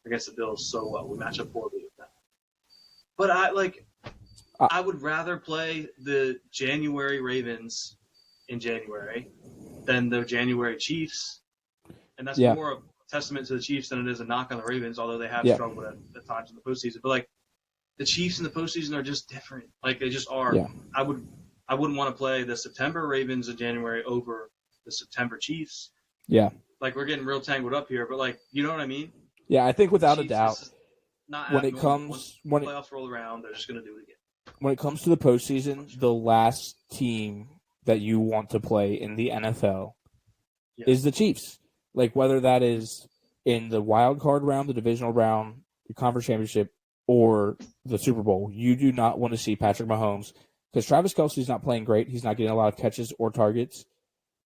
S4: against the Bills so well. We match up poorly with them. But I would rather play the January Ravens in January than the January Chiefs. And that's more a testament to the Chiefs than it is a knock on the Ravens, although they have struggled at times in the postseason. But like the Chiefs in the postseason are just different. Like they just are. Yeah. I would I wouldn't want to play the September Ravens in January over the September Chiefs.
S2: Yeah.
S4: Like, we're getting real tangled up here, but, like, you know what I mean?
S2: Yeah, I think without a
S4: Chiefs,
S2: doubt,
S4: this is not
S2: when it
S4: abnormal.
S2: comes
S4: Once playoffs roll around, they're just going to do it again.
S2: when it comes to the postseason, the last team that you want to play in the NFL is the Chiefs. Like, whether that is in the wild card round, the divisional round, the conference championship, or the Super Bowl, you do not want to see Patrick Mahomes because Travis Kelce's not playing great. He's not getting a lot of catches or targets,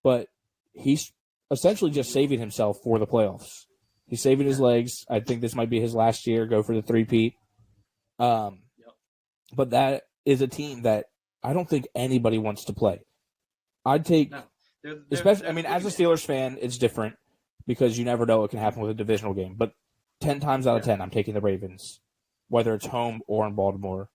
S2: but he's essentially just saving himself for the playoffs. He's saving his legs. I think this might be his last year. Go for the three-peat. But that is a team that I don't think anybody wants to play. I'd take, especially. I mean, as a Steelers fan, it's different because you never know what can happen with a divisional game. But 10 times out of 10, I'm taking the Ravens, whether it's home or in Baltimore,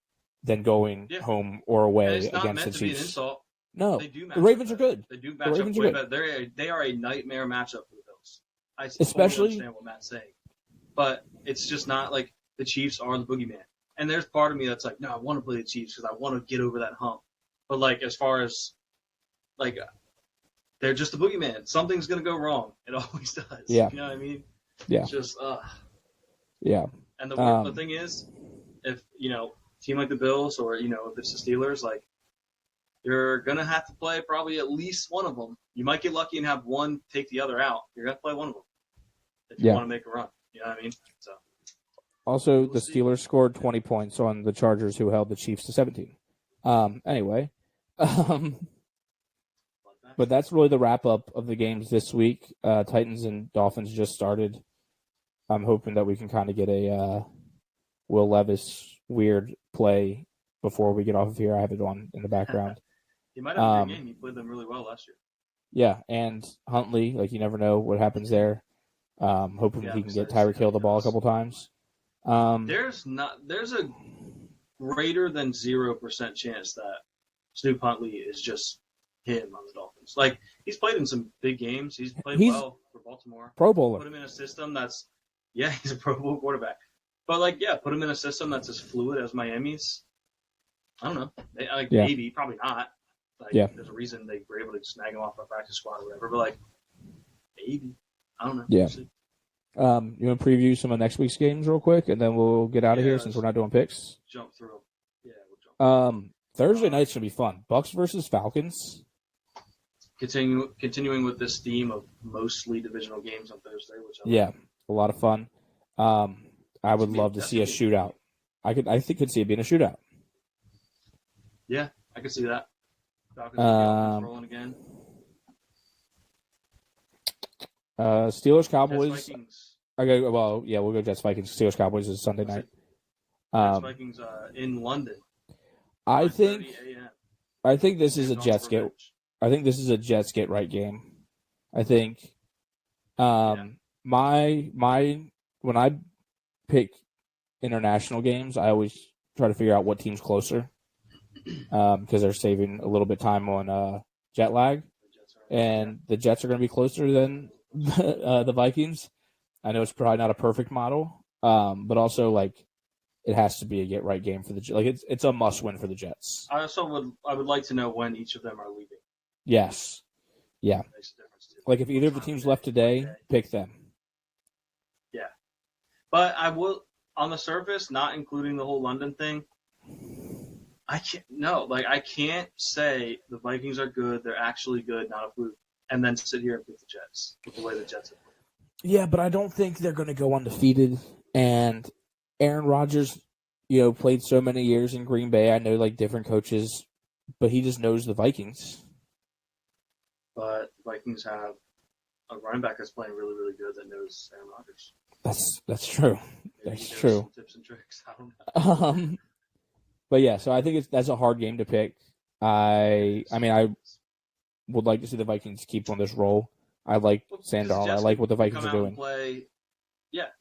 S2: than going home or away against the Chiefs.
S4: Be an insult.
S2: No,
S4: they do
S2: the Ravens are good.
S4: They do match up way better. They are a nightmare matchup for the Bills. I totally understand what Matt's saying, but it's just not like the Chiefs are the boogeyman. And there's part of me that's like, no, I want to play the Chiefs because I want to get over that hump. But like, as far as like, they're just the boogeyman. Something's gonna go wrong. It always does.
S2: Yeah.
S4: You know what I mean?
S2: Yeah.
S4: It's just
S2: Yeah.
S4: And the thing is, if a team like the Bills or if it's the Steelers, like, you're gonna have to play probably at least one of them. You might get lucky and have one take the other out. You're gonna play one of them if you want to make a run. You know what I mean? So.
S2: Also, the Steelers scored 20 points on the Chargers, who held the Chiefs to 17. Anyway, but that's really the wrap-up of the games this week. Titans and Dolphins just started. I'm hoping that we can kind of get a Will Levis weird play before we get off of here. I have it on in the background.
S4: He might have a good game. He played them really well last year.
S2: Yeah, and Huntley, like, you never know what happens there. Hoping he can get Tyreek Hill the ball a couple times.
S4: There's a greater than 0% chance that Snoop Huntley is just him on the Dolphins. Like, he's played in some big games. He's played well for Baltimore.
S2: Pro Bowler.
S4: Put him in a system that's he's a Pro Bowl quarterback. But put him in a system that's as fluid as Miami's. I don't know. Maybe, probably not. There's a reason they were able to snag him off a practice squad or whatever. But maybe. I don't know.
S2: Yeah. You want to preview some of next week's games real quick, and then we'll get out of here since we're not doing picks.
S4: Jump through. Yeah, we'll jump.
S2: Thursday night's gonna be fun. Bucks versus Falcons.
S4: Continuing with this theme of mostly divisional games on Thursday,
S2: A lot of fun. I would love to see a shootout. I could see it being a shootout.
S4: Yeah, I could see that. Falcons rolling again.
S2: Steelers Cowboys. We'll go Jets Vikings. Steelers Cowboys is Sunday night.
S4: Jets Vikings in London.
S2: I think this is a Jets get. I think this is a Jets get right game. I think when I pick international games, I always try to figure out what team's closer because they're saving a little bit of time on jet lag, and the Jets are going to be closer than the Vikings. I know it's probably not a perfect model, but also it has to be a get right game for the it's a must win for the Jets.
S4: I would like to know when each of them are leaving.
S2: Yes, yeah.
S4: Makes a difference too.
S2: If either of the teams left today, pick them.
S4: Yeah, but I will on the surface, not including the whole London thing. I can't say the Vikings are good. They're actually good, not a fluke, and then sit here and pick the Jets with the way the Jets have played.
S2: Yeah, but I don't think they're going to go undefeated. And Aaron Rodgers, played so many years in Green Bay. I know different coaches, but he just knows the Vikings.
S4: But the Vikings have a running back that's playing really, really good that knows Aaron Rodgers.
S2: That's true.
S4: Maybe
S2: that's true.
S4: Some tips and tricks. I don't know.
S2: But yeah, so I think that's a hard game to pick. I would like to see the Vikings keep on this roll. I like Sandarnold. I like what the Vikings are doing.
S4: The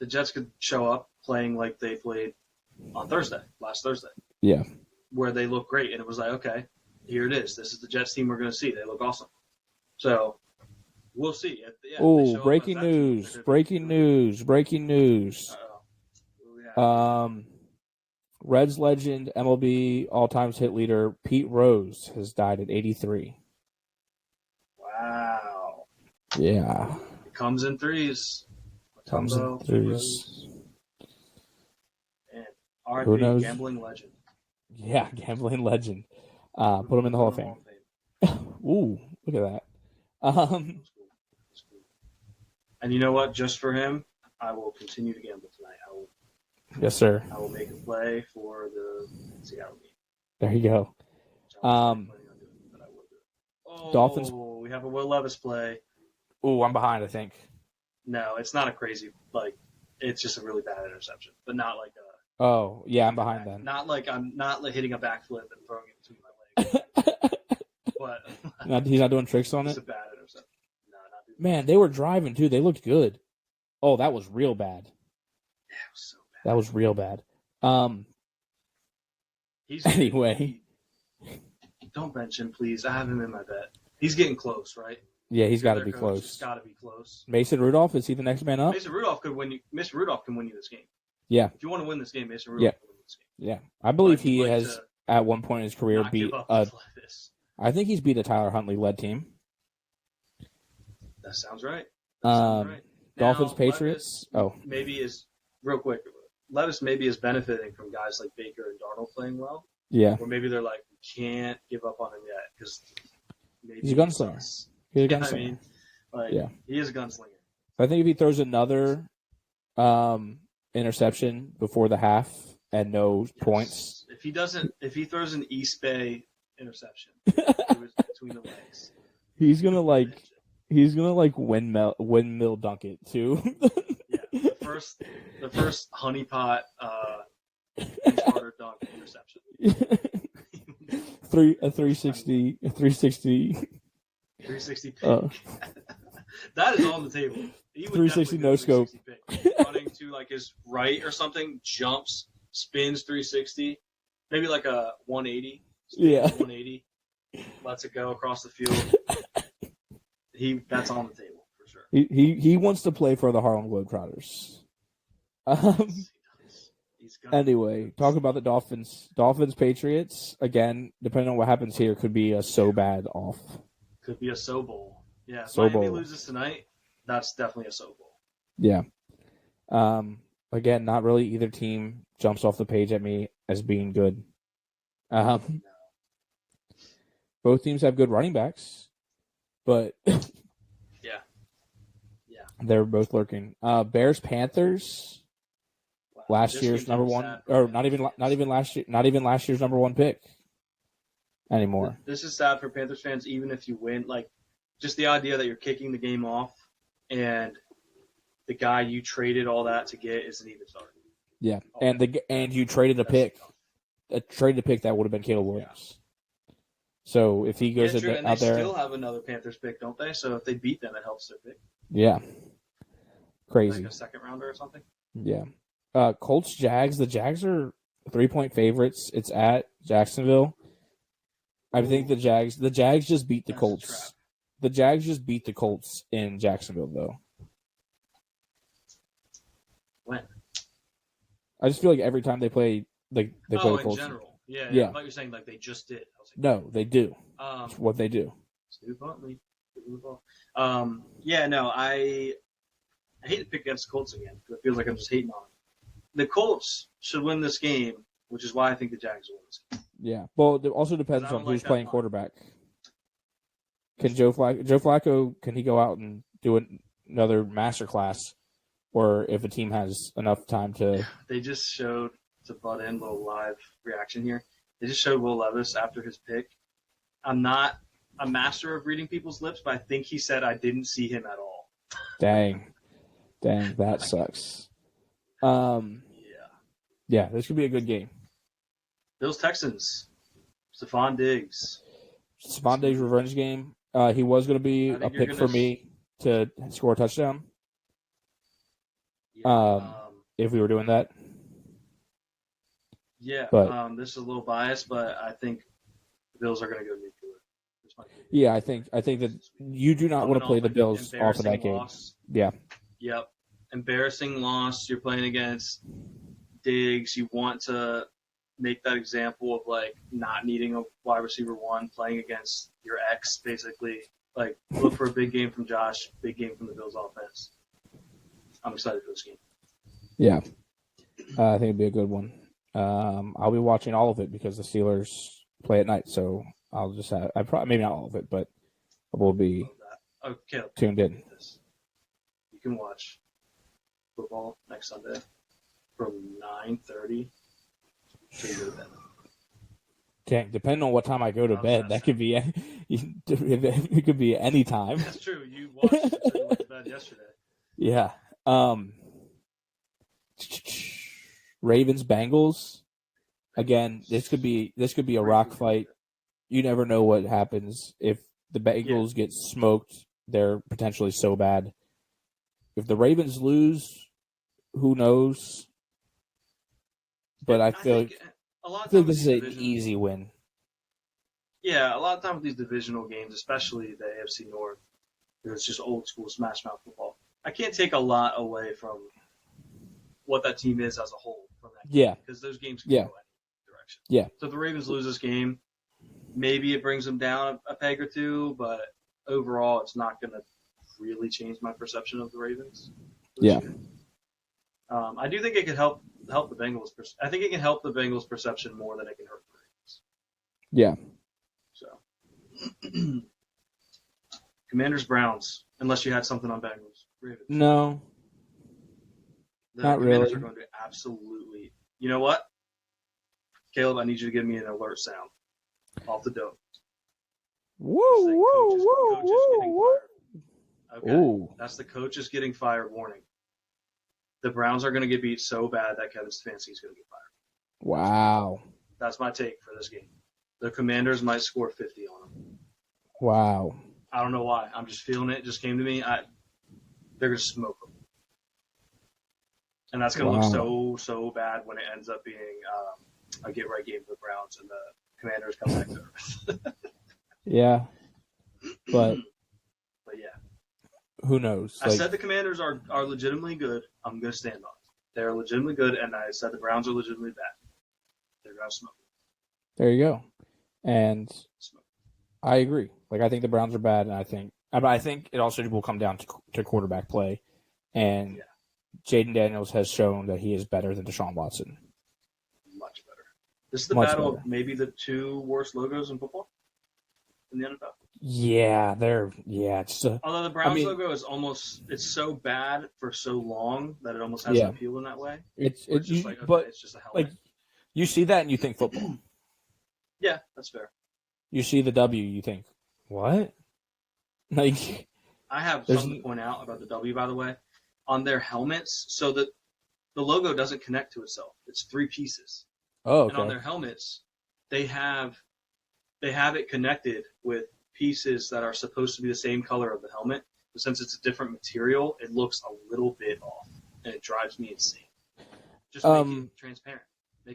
S4: Jets could show up playing like they played on last Thursday.
S2: Yeah.
S4: Where they look great, and it was like, okay, here it is. This is the Jets team we're going to see. They look awesome. So we'll see.
S2: Breaking news! Reds legend, MLB all-time hit leader Pete Rose has died at 83.
S4: Wow.
S2: Yeah.
S4: It comes in threes.
S2: Comes in
S4: Matumbo,
S2: threes.
S4: and
S2: Who
S4: RIP,
S2: knows?
S4: gambling legend.
S2: Yeah, gambling legend. Put him in the Hall of Fame. Ooh, look at that.
S4: That's cool. That's cool. And you know what? Just for him, I will continue to gamble tonight.
S2: Yes, sir.
S4: I will make a play for the Seattle game.
S2: There you go.
S4: Which I wasn't planning on doing, but I will do it. Oh,
S2: Dolphins.
S4: We have a Will Levis play.
S2: Ooh, I'm behind, I think.
S4: No, it's not a crazy, it's just a really bad interception, but not like a.
S2: Oh, yeah, I'm behind then.
S4: Not like I'm not like hitting a backflip and throwing it between my legs. But
S2: He's not doing tricks on
S4: it's
S2: it?
S4: a bad interception. No, not doing
S2: Man, they were driving, too. They looked good. Oh, that was real bad.
S4: Yeah, it was so bad.
S2: That was real bad. Anyway.
S4: Don't bench him, please. I have him in my bet. He's getting close, right?
S2: Yeah, he's got to be
S4: He's
S2: close.
S4: got to be close.
S2: Mason Rudolph, is he the next man up?
S4: Mason Rudolph can win you this game.
S2: Yeah.
S4: If you want to win this game, Mason Rudolph can win this game.
S2: Yeah. I believe
S4: But
S2: he
S4: you'd like
S2: has,
S4: to
S2: at one point in his career,
S4: not
S2: beat
S4: give up on Levis.
S2: I think he's beat a Tyler Huntley-led team.
S4: That sounds right. Now,
S2: Dolphins, Patriots.
S4: Maybe is real quick. Levis maybe is benefiting from guys like Baker and Darnold playing well.
S2: Yeah.
S4: Or maybe they're like, we can't give up on him yet because maybe
S2: He's a gunslinger.
S4: sucks.
S2: He's a
S4: You know
S2: gunslinger.
S4: what I mean? Like,
S2: Yeah.
S4: he is a gunslinger.
S2: I think if he throws another interception before the half and no points.
S4: If he throws an East Bay interception between the legs,
S2: He's gonna windmill dunk it too.
S4: yeah, the first honeypot starter dunk interception.
S2: 360
S4: 360 pick. That is on the table. He would
S2: 360 no scope.
S4: Pick. Running to like his right or something, jumps, spins 360, maybe like a 180.
S2: Yeah.
S4: 180. Lets it go across the field. That's on the table for sure.
S2: He wants to play for the Harlem Globetrotters. Anyway, talk about the Dolphins. Dolphins, Patriots. Again, depending on what happens here, could be a so bad off.
S4: Could be a So Bowl. Yeah, if
S2: So
S4: Miami
S2: Bowl.
S4: loses tonight, that's definitely a So Bowl.
S2: Yeah. Again, not really either team jumps off the page at me as being good. Both teams have good running backs, but
S4: Yeah.
S2: they're both lurking. Bears, Panthers.
S4: Wow.
S2: Last
S4: This
S2: year's
S4: game's
S2: number
S4: gonna be
S2: one,
S4: sad for
S2: or
S4: Panthers
S2: not even last year's number one pick anymore.
S4: This is sad for Panthers fans, even if you win. Like, just the idea that you're kicking the game off and the guy you traded all that to get isn't even starting.
S2: Yeah, and you traded a pick, that would have been Caleb Williams. So if he goes
S4: true, and
S2: out
S4: they
S2: there,
S4: still have another Panthers pick, don't they? So if they beat them, it helps their pick.
S2: yeah, crazy.
S4: Like a second rounder or something.
S2: Yeah. Colts, Jags. The Jags are 3-point favorites. It's at Jacksonville. I think the Jags just beat the
S4: That's a
S2: Colts.
S4: trap.
S2: The Jags just beat the Colts in Jacksonville, though.
S4: When?
S2: I just feel like every time they play, they play the
S4: in
S2: Colts.
S4: general. Yeah.
S2: Yeah.
S4: I thought you were saying like they just did. I was like,
S2: No, they do. It's what they do.
S4: Stu Huntley. Yeah, no, I hate to pick against the Colts again because it feels like I'm just hating on them. The Colts should win this game, which is why I think the Jags will win this game.
S2: Yeah. Well, it also depends
S4: I don't
S2: on who's
S4: like that
S2: playing
S4: line.
S2: quarterback. Can Joe Flacco, can he go out and do another masterclass? Or if a team has enough time to...
S4: They just showed, to butt in, a little live reaction here, they just showed Will Levis after his pick. I'm not a master of reading people's lips, but I think he said, I didn't see him at all.
S2: Dang, that sucks. Yeah, this could be a good game.
S4: Bills-Texans. Stephon Diggs.
S2: Stephon Diggs' revenge game. He was going to be
S4: I
S2: a
S4: think you're
S2: pick for
S4: gonna
S2: me to score a touchdown
S4: Yeah,
S2: if we were doing that.
S4: yeah.
S2: but-
S4: This is a little biased, but I think the Bills are going to go nuclear. This might be-
S2: Yeah, I think that you do not want to
S4: Coming
S2: play
S4: off
S2: the
S4: an
S2: Bills off of that
S4: embarrassing
S2: game.
S4: loss.
S2: Yeah,
S4: Yep. Embarrassing loss. You're playing against Diggs. You want to make that example of like not needing a wide receiver one, playing against your ex, basically. Like, look for a big game from Josh, big game from the Bills offense. I'm excited for this game.
S2: Yeah. I think it'd be a good one. I'll be watching all of it because the Steelers play at night, so I'll just have maybe not all of it, but I will be
S4: Okay,
S2: tuned in.
S4: You can watch football next Sunday from 9:30 to you go to bed.
S2: Okay, depending on what time I go to
S4: How's
S2: bed,
S4: that
S2: that could be it could be any time.
S4: That's true. You watched it until you went to bed yesterday.
S2: Yeah. Ravens Bengals. Again, this could be a rock fight. You never know what happens. If the Bengals get smoked, they're potentially so bad. If the Ravens lose, who knows? But I feel like this is an easy win.
S4: Yeah, a lot of time with these divisional games, especially the AFC North, it's just old school smash mouth football. I can't take a lot away from what that team is as a whole from that game.
S2: Yeah.
S4: Because those games can go any direction.
S2: Yeah.
S4: So if the Ravens lose this game, maybe it brings them down a peg or two, but overall it's not going to really change my perception of the Ravens.
S2: Yeah.
S4: I do think it could help the Bengals. I think it can help the Bengals' perception more than it can hurt the Ravens.
S2: Yeah.
S4: So, Commanders Browns. Unless you had something on Bengals Ravens.
S2: No.
S4: The
S2: Not
S4: Commanders
S2: really.
S4: are going to absolutely. You know what, Caleb? I need you to give me an alert sound off the dome.
S2: Woo,
S4: Coach is getting fired. Okay.
S2: Ooh.
S4: That's the coach is getting fired warning. The Browns are going to get beat so bad that Kevin Stefanski is going to get fired.
S2: Wow.
S4: That's my take for this game. The Commanders might score 50 on them.
S2: Wow.
S4: I don't know why. I'm just feeling it. It just came to me. They're going to smoke them. And that's going to look so bad when it ends up being a get-right game for the Browns and the Commanders come back to earth.
S2: Yeah. But
S4: yeah.
S2: Who knows?
S4: I said the Commanders are legitimately good. I'm going to stand on it. They're legitimately good, and I said the Browns are legitimately bad. They're going to smoke them.
S2: There you go. And I agree. Like, I think the Browns are bad, and I think it also will come down to quarterback play. And Jaden Daniels has shown that he is better than Deshaun Watson.
S4: Much better. This is the battle of maybe the two worst logos in football in the NFL.
S2: Yeah,
S4: although the Browns logo is it's so bad for so long that it almost has an appeal in that way.
S2: It's just
S4: it's just a helmet.
S2: Like, you see that and you think football.
S4: Yeah, that's fair.
S2: You see the W, you think, what? Like,
S4: I have something to point out about the W, by the way. On their helmets, so that the logo doesn't connect to itself. It's three pieces.
S2: Oh, okay.
S4: And on their helmets, they have it connected with pieces that are supposed to be the same color of the helmet. But since it's a different material, it looks a little bit off, and it drives me insane. Just make it transparent.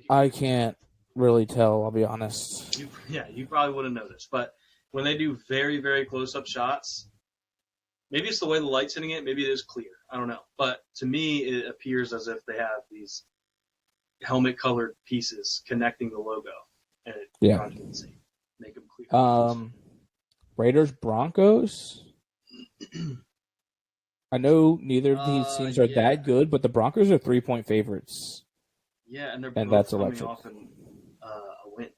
S2: I can't really tell, I'll be honest.
S4: You probably wouldn't notice. But when they do very, very close-up shots, maybe it's the way the light's hitting it. Maybe it is clear. I don't know. But to me, it appears as if they have these helmet-colored pieces connecting the logo, and it drives me insane. Make them clear.
S2: Raiders Broncos. I know neither of these teams are that good, but the Broncos are 3-point favorites.
S4: Yeah, and they're both coming off a win.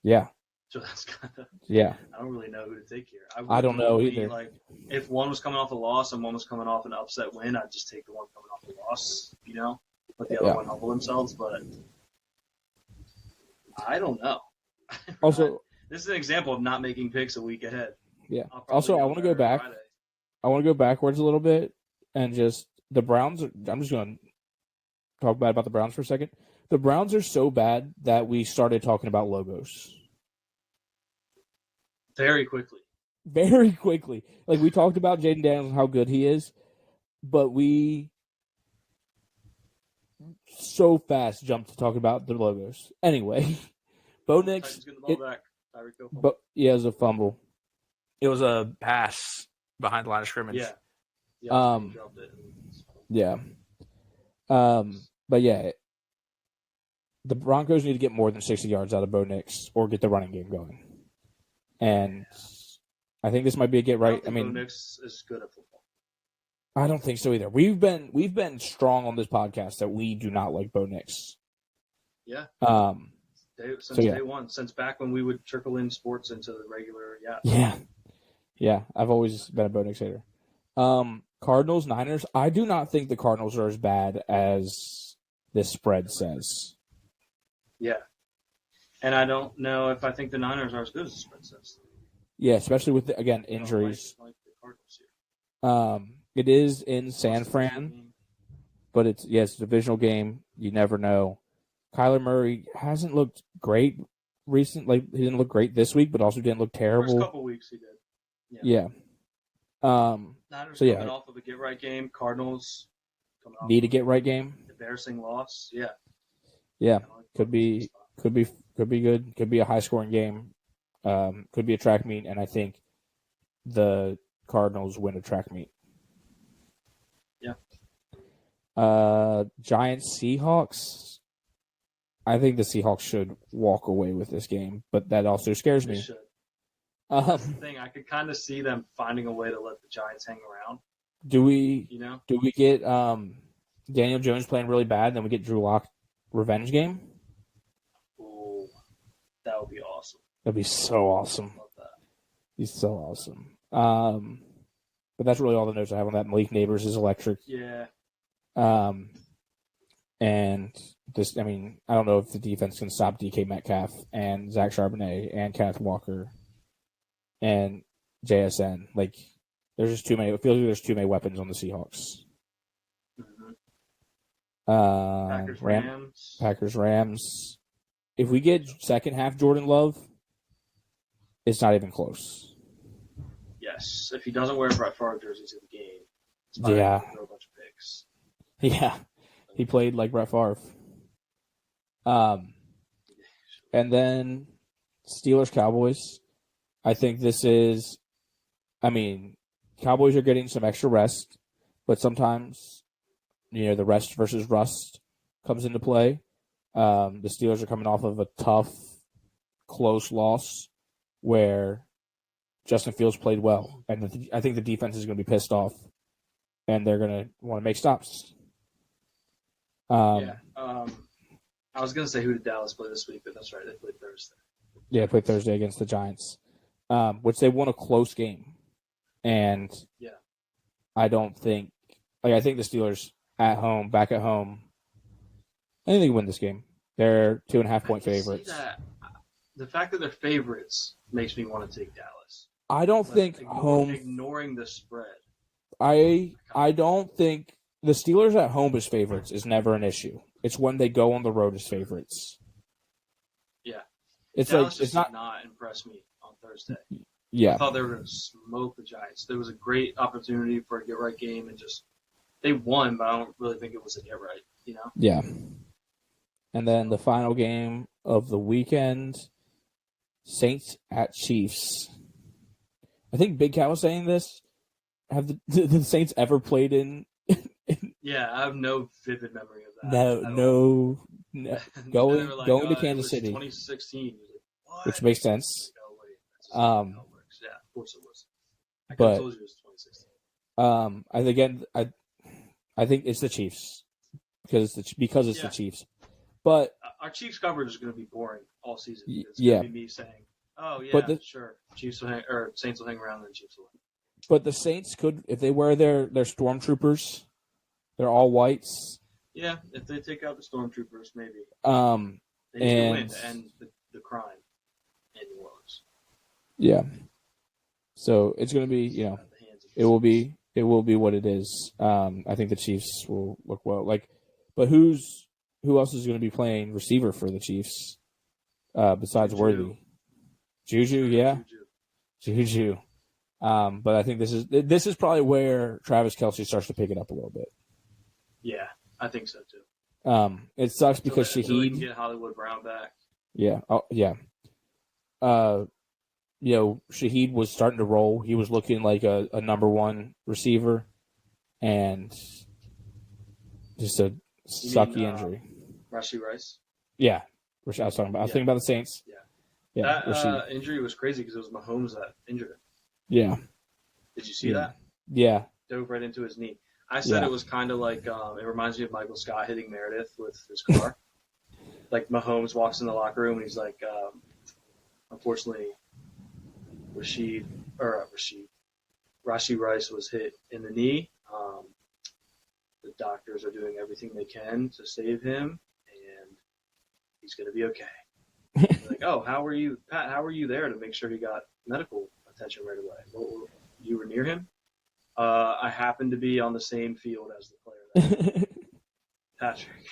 S2: Yeah.
S4: So that's kind of I don't really know who to take here.
S2: I don't know either.
S4: Like, if one was coming off a loss and one was coming off an upset win, I'd just take the one coming off the loss, let the other one humble themselves. But I don't know.
S2: Also,
S4: this is an example of not making picks a week ahead.
S2: Yeah. Also, I want to go back. Friday. I want to go backwards a little bit and just the Browns. I'm just going to talk bad about the Browns for a second. The Browns are so bad that we started talking about logos.
S4: Very quickly.
S2: Very quickly. Like, we talked about Jaden Daniels and how good he is, but we so fast jumped to talk about the logos. Anyway, Bo Nix. But it was a fumble. It was a pass behind the line of scrimmage.
S4: Yeah.
S2: Yeah. But yeah, the Broncos need to get more than 60 yards out of Bo Nix or get the running game going. And I think this might be a get right.
S4: I mean, Bo Nix is good at football.
S2: I don't think so either. We've been strong on this podcast that we do not like Bo Nix.
S4: Yeah. Since
S2: day
S4: one, since back when we would trickle in sports into the regular,
S2: Yeah. I've always been a Bo Nix hater. Cardinals, Niners. I do not think the Cardinals are as bad as this spread says.
S4: Yeah. And I don't know if I think the Niners are as good as the spread says.
S2: Yeah, especially with, again, injuries.
S4: Like the Cardinals here.
S2: It is in San Fran, but it's a divisional game. You never know. Kyler Murray hasn't looked great recently. He didn't look great this week, but also didn't look terrible.
S4: First couple weeks he did.
S2: Yeah.
S4: Niners coming off of a get-right game. Cardinals coming off
S2: need a get-right game.
S4: Embarrassing loss. Yeah.
S2: Yeah. Could be good. Could be a high-scoring game. Could be a track meet, and I think the Cardinals win a track meet.
S4: Yeah.
S2: Giants, Seahawks. I think the Seahawks should walk away with this game, but that also scares me.
S4: Should. That's the thing. I could kind of see them finding a way to let the Giants hang around.
S2: Do we get Daniel Jones playing really bad, then we get Drew Lock revenge game?
S4: Ooh, that would be awesome.
S2: That'd be so awesome.
S4: Love that.
S2: He's so awesome. But that's really all the notes I have on that. Malik Neighbors is electric.
S4: Yeah.
S2: And this, I don't know if the defense can stop DK Metcalf and Zach Charbonnet and Kenneth Walker and JSN. Like, there's just too many. It feels like there's too many weapons on the Seahawks.
S4: Mm-hmm.
S2: Packers, Rams. If we get second half Jordan Love, it's not even close.
S4: Yes. If he doesn't wear Brett Favre jersey to the game, it's fine.
S2: Yeah.
S4: Throw a bunch of picks.
S2: Yeah. He played like Brett Favre. And then Steelers, Cowboys. I think this is, Cowboys are getting some extra rest, but sometimes, the rest versus rust comes into play. The Steelers are coming off of a tough, close loss where Justin Fields played well. And I think the defense is going to be pissed off, and they're going to want to make stops.
S4: I was going to say who did Dallas play this week, but that's right. They played Thursday.
S2: Yeah, played Thursday against the Giants, which they won a close game. And I don't think – I think the Steelers back at home, I think they can win this game. They're 2.5-point favorites.
S4: The fact that they're favorites makes me want to take Dallas.
S2: I don't think
S4: ignoring the spread.
S2: I don't think the Steelers at home as favorites is never an issue. It's when they go on the road as favorites.
S4: Yeah.
S2: It's
S4: Dallas
S2: like
S4: just
S2: it's not
S4: did not impress me on Thursday.
S2: Yeah.
S4: I thought they were going to smoke the Giants. There was a great opportunity for a get-right game, and just they won, but I don't really think it was a get-right,
S2: Yeah. And then the final game of the weekend, Saints at Chiefs. I think Big Cat was saying this. Have the Saints ever played in?
S4: Yeah, I have no vivid memory of that.
S2: No. Going to
S4: it
S2: Kansas
S4: was
S2: City,
S4: 2016, what?
S2: which makes sense.
S4: No way. That's just not how it works. Yeah, of course it was. I could
S2: But-
S4: have told you it was 2016.
S2: I think it's the Chiefs because it's the Chiefs. But
S4: Our Chiefs coverage is going to be boring all season. It's
S2: yeah.
S4: going to be me saying, "Oh yeah,
S2: But
S4: sure, Saints will hang around, and the Chiefs will win."
S2: But the Saints could, if they wear their stormtroopers, they're all whites.
S4: Yeah, if they take out the stormtroopers, maybe. They need to win to end the crime in New Orleans.
S2: Yeah. So it's going to be, it will be what it is. I think the Chiefs will look well. But who else is going to be playing receiver for the Chiefs besides
S4: Juju.
S2: Worthy? Juju, yeah. Juju. But I think this is probably where Travis Kelce starts to pick it up a little bit.
S4: Yeah, I think so too.
S2: It sucks because
S4: Until they can
S2: Shaheed.
S4: get Hollywood Brown back.
S2: Yeah. Oh, yeah. Shaheed was starting to roll. He was looking like a number one receiver, and just a sucky injury.
S4: Rashee Rice.
S2: Yeah, I was thinking about the Saints.
S4: Yeah.
S2: Yeah,
S4: That injury was crazy because it was Mahomes that injured him.
S2: Yeah.
S4: Did you see that?
S2: Yeah.
S4: Dove right into his knee. I said it was kind of like it reminds me of Michael Scott hitting Meredith with his car. Like Mahomes walks in the locker room and he's like, unfortunately, Rashi Rice was hit in the knee. The doctors are doing everything they can to save him, and he's going to be okay. Like, oh, how were you, Pat? How were you there to make sure he got medical attention right away? You were near him. I happened to be on the same field as the player. That Patrick,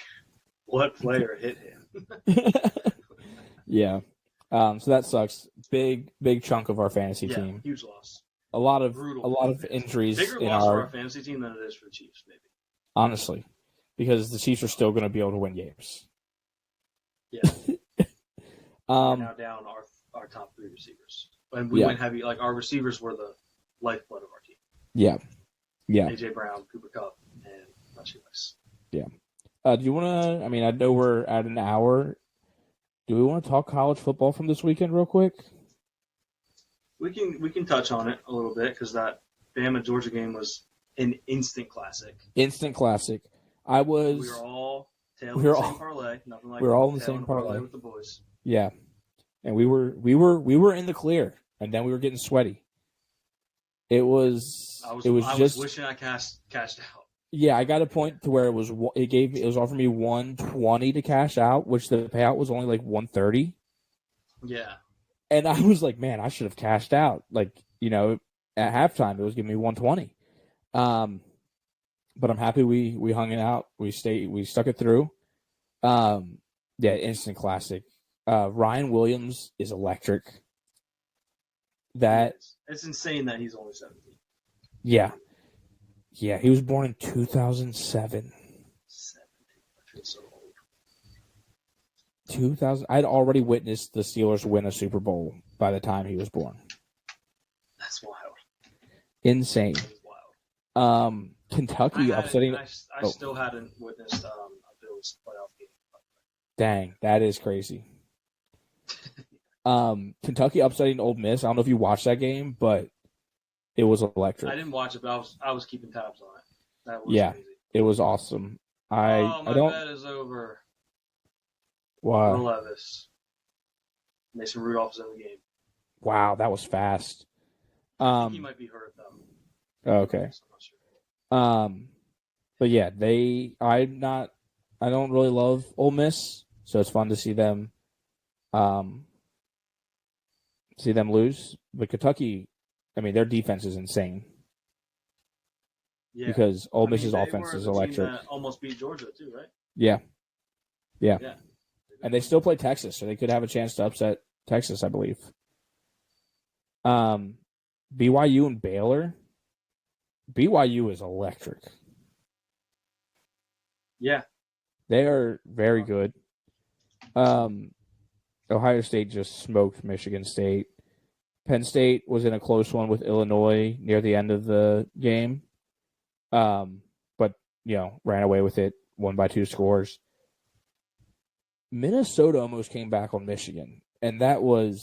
S4: what player hit him?
S2: Yeah. So that sucks. Big chunk of our fantasy team.
S4: Huge loss.
S2: A lot of
S4: Brutal.
S2: injuries.
S4: Bigger
S2: in
S4: loss for our fantasy team than it is for the Chiefs, maybe.
S2: Honestly, because the Chiefs are still going to be able to win games.
S4: Yeah.
S2: We're
S4: now down our top 3 receivers, and we went heavy. Like our receivers were the lifeblood of our team.
S2: Yeah. AJ
S4: Brown, Cooper Kupp, and Rashi Rice.
S2: Yeah. Do you want to? I mean, I know we're at an hour. Do we want to talk college football from this weekend real quick?
S4: We can touch on it a little bit because that Bama Georgia game was an instant classic.
S2: Instant classic.
S4: We were all tailing the same parlay. Nothing like
S2: we were all in the same parlay
S4: with the boys.
S2: Yeah, and we were in the clear, and then we were getting sweaty. I was
S4: wishing I cashed out.
S2: Yeah, I got a point to where it was offering me 120 to cash out, which the payout was only like 130.
S4: Yeah.
S2: And I was like, man, I should have cashed out. Like, at halftime it was giving me 120. But I'm happy we hung it out. We stuck it through. Instant classic. Ryan Williams is electric.
S4: It's insane that he's only 17.
S2: Yeah. Yeah, he was born in 2007.
S4: 17. I feel so old.
S2: 2000. I'd already witnessed the Steelers win a Super Bowl by the time he was born.
S4: That's wild.
S2: Insane.
S4: That is wild.
S2: Kentucky upsetting.
S4: I still hadn't witnessed a Bills playoff game.
S2: Dang, that is crazy. Kentucky upsetting Ole Miss. I don't know if you watched that game, but it was electric.
S4: I didn't watch it, but I was keeping tabs on it. That was crazy.
S2: It was awesome.
S4: My bet is over.
S2: Wow.
S4: Will Levis. Mason Rudolph's in the game.
S2: Wow, that was fast.
S4: I think he might be hurt though.
S2: Okay.
S4: I'm not sure.
S2: But yeah, I don't really love Ole Miss, so it's fun to see them lose. But Kentucky, I mean, their defense is insane.
S4: Yeah.
S2: Because Ole Miss's offense is electric.
S4: That almost beat Georgia too, right?
S2: Yeah.
S4: Yeah.
S2: And they still play Texas, so they could have a chance to upset Texas, I believe. BYU and Baylor. BYU is electric.
S4: Yeah.
S2: They are very good. Ohio State just smoked Michigan State. Penn State was in a close one with Illinois near the end of the game. But, ran away with it, won by 2 scores. Minnesota almost came back on Michigan, and that would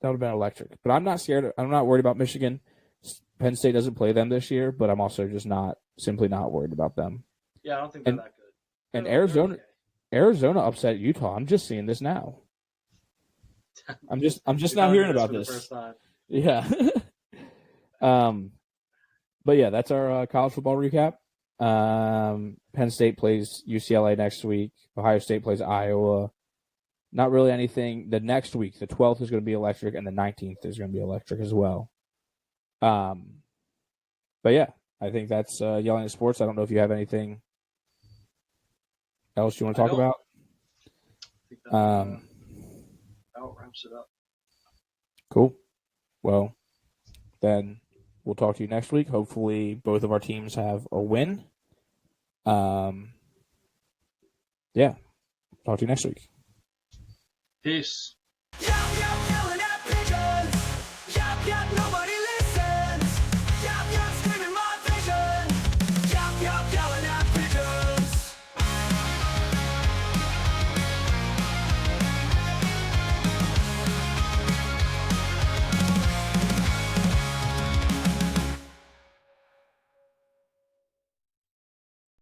S2: have been electric. But I'm not scared. I'm not worried about Michigan. Penn State doesn't play them this year, but I'm also just simply not worried about them.
S4: Yeah, I don't think they're that good.
S2: And Arizona upset Utah. I'm just seeing this now. I'm just now hearing about this.
S4: First time.
S2: Yeah. But yeah, that's our college football recap. Penn State plays UCLA next week. Ohio State plays Iowa. Not really anything. The next week, the 12th is going to be electric, and the 19th is going to be electric as well. But yeah, I think that's Yelling at Sports. I don't know if you have anything else you want to talk about.
S4: I think that wraps it up.
S2: Cool. Well, then we'll talk to you next week. Hopefully, both of our teams have a win. Yeah. Talk to you next week.
S4: Peace.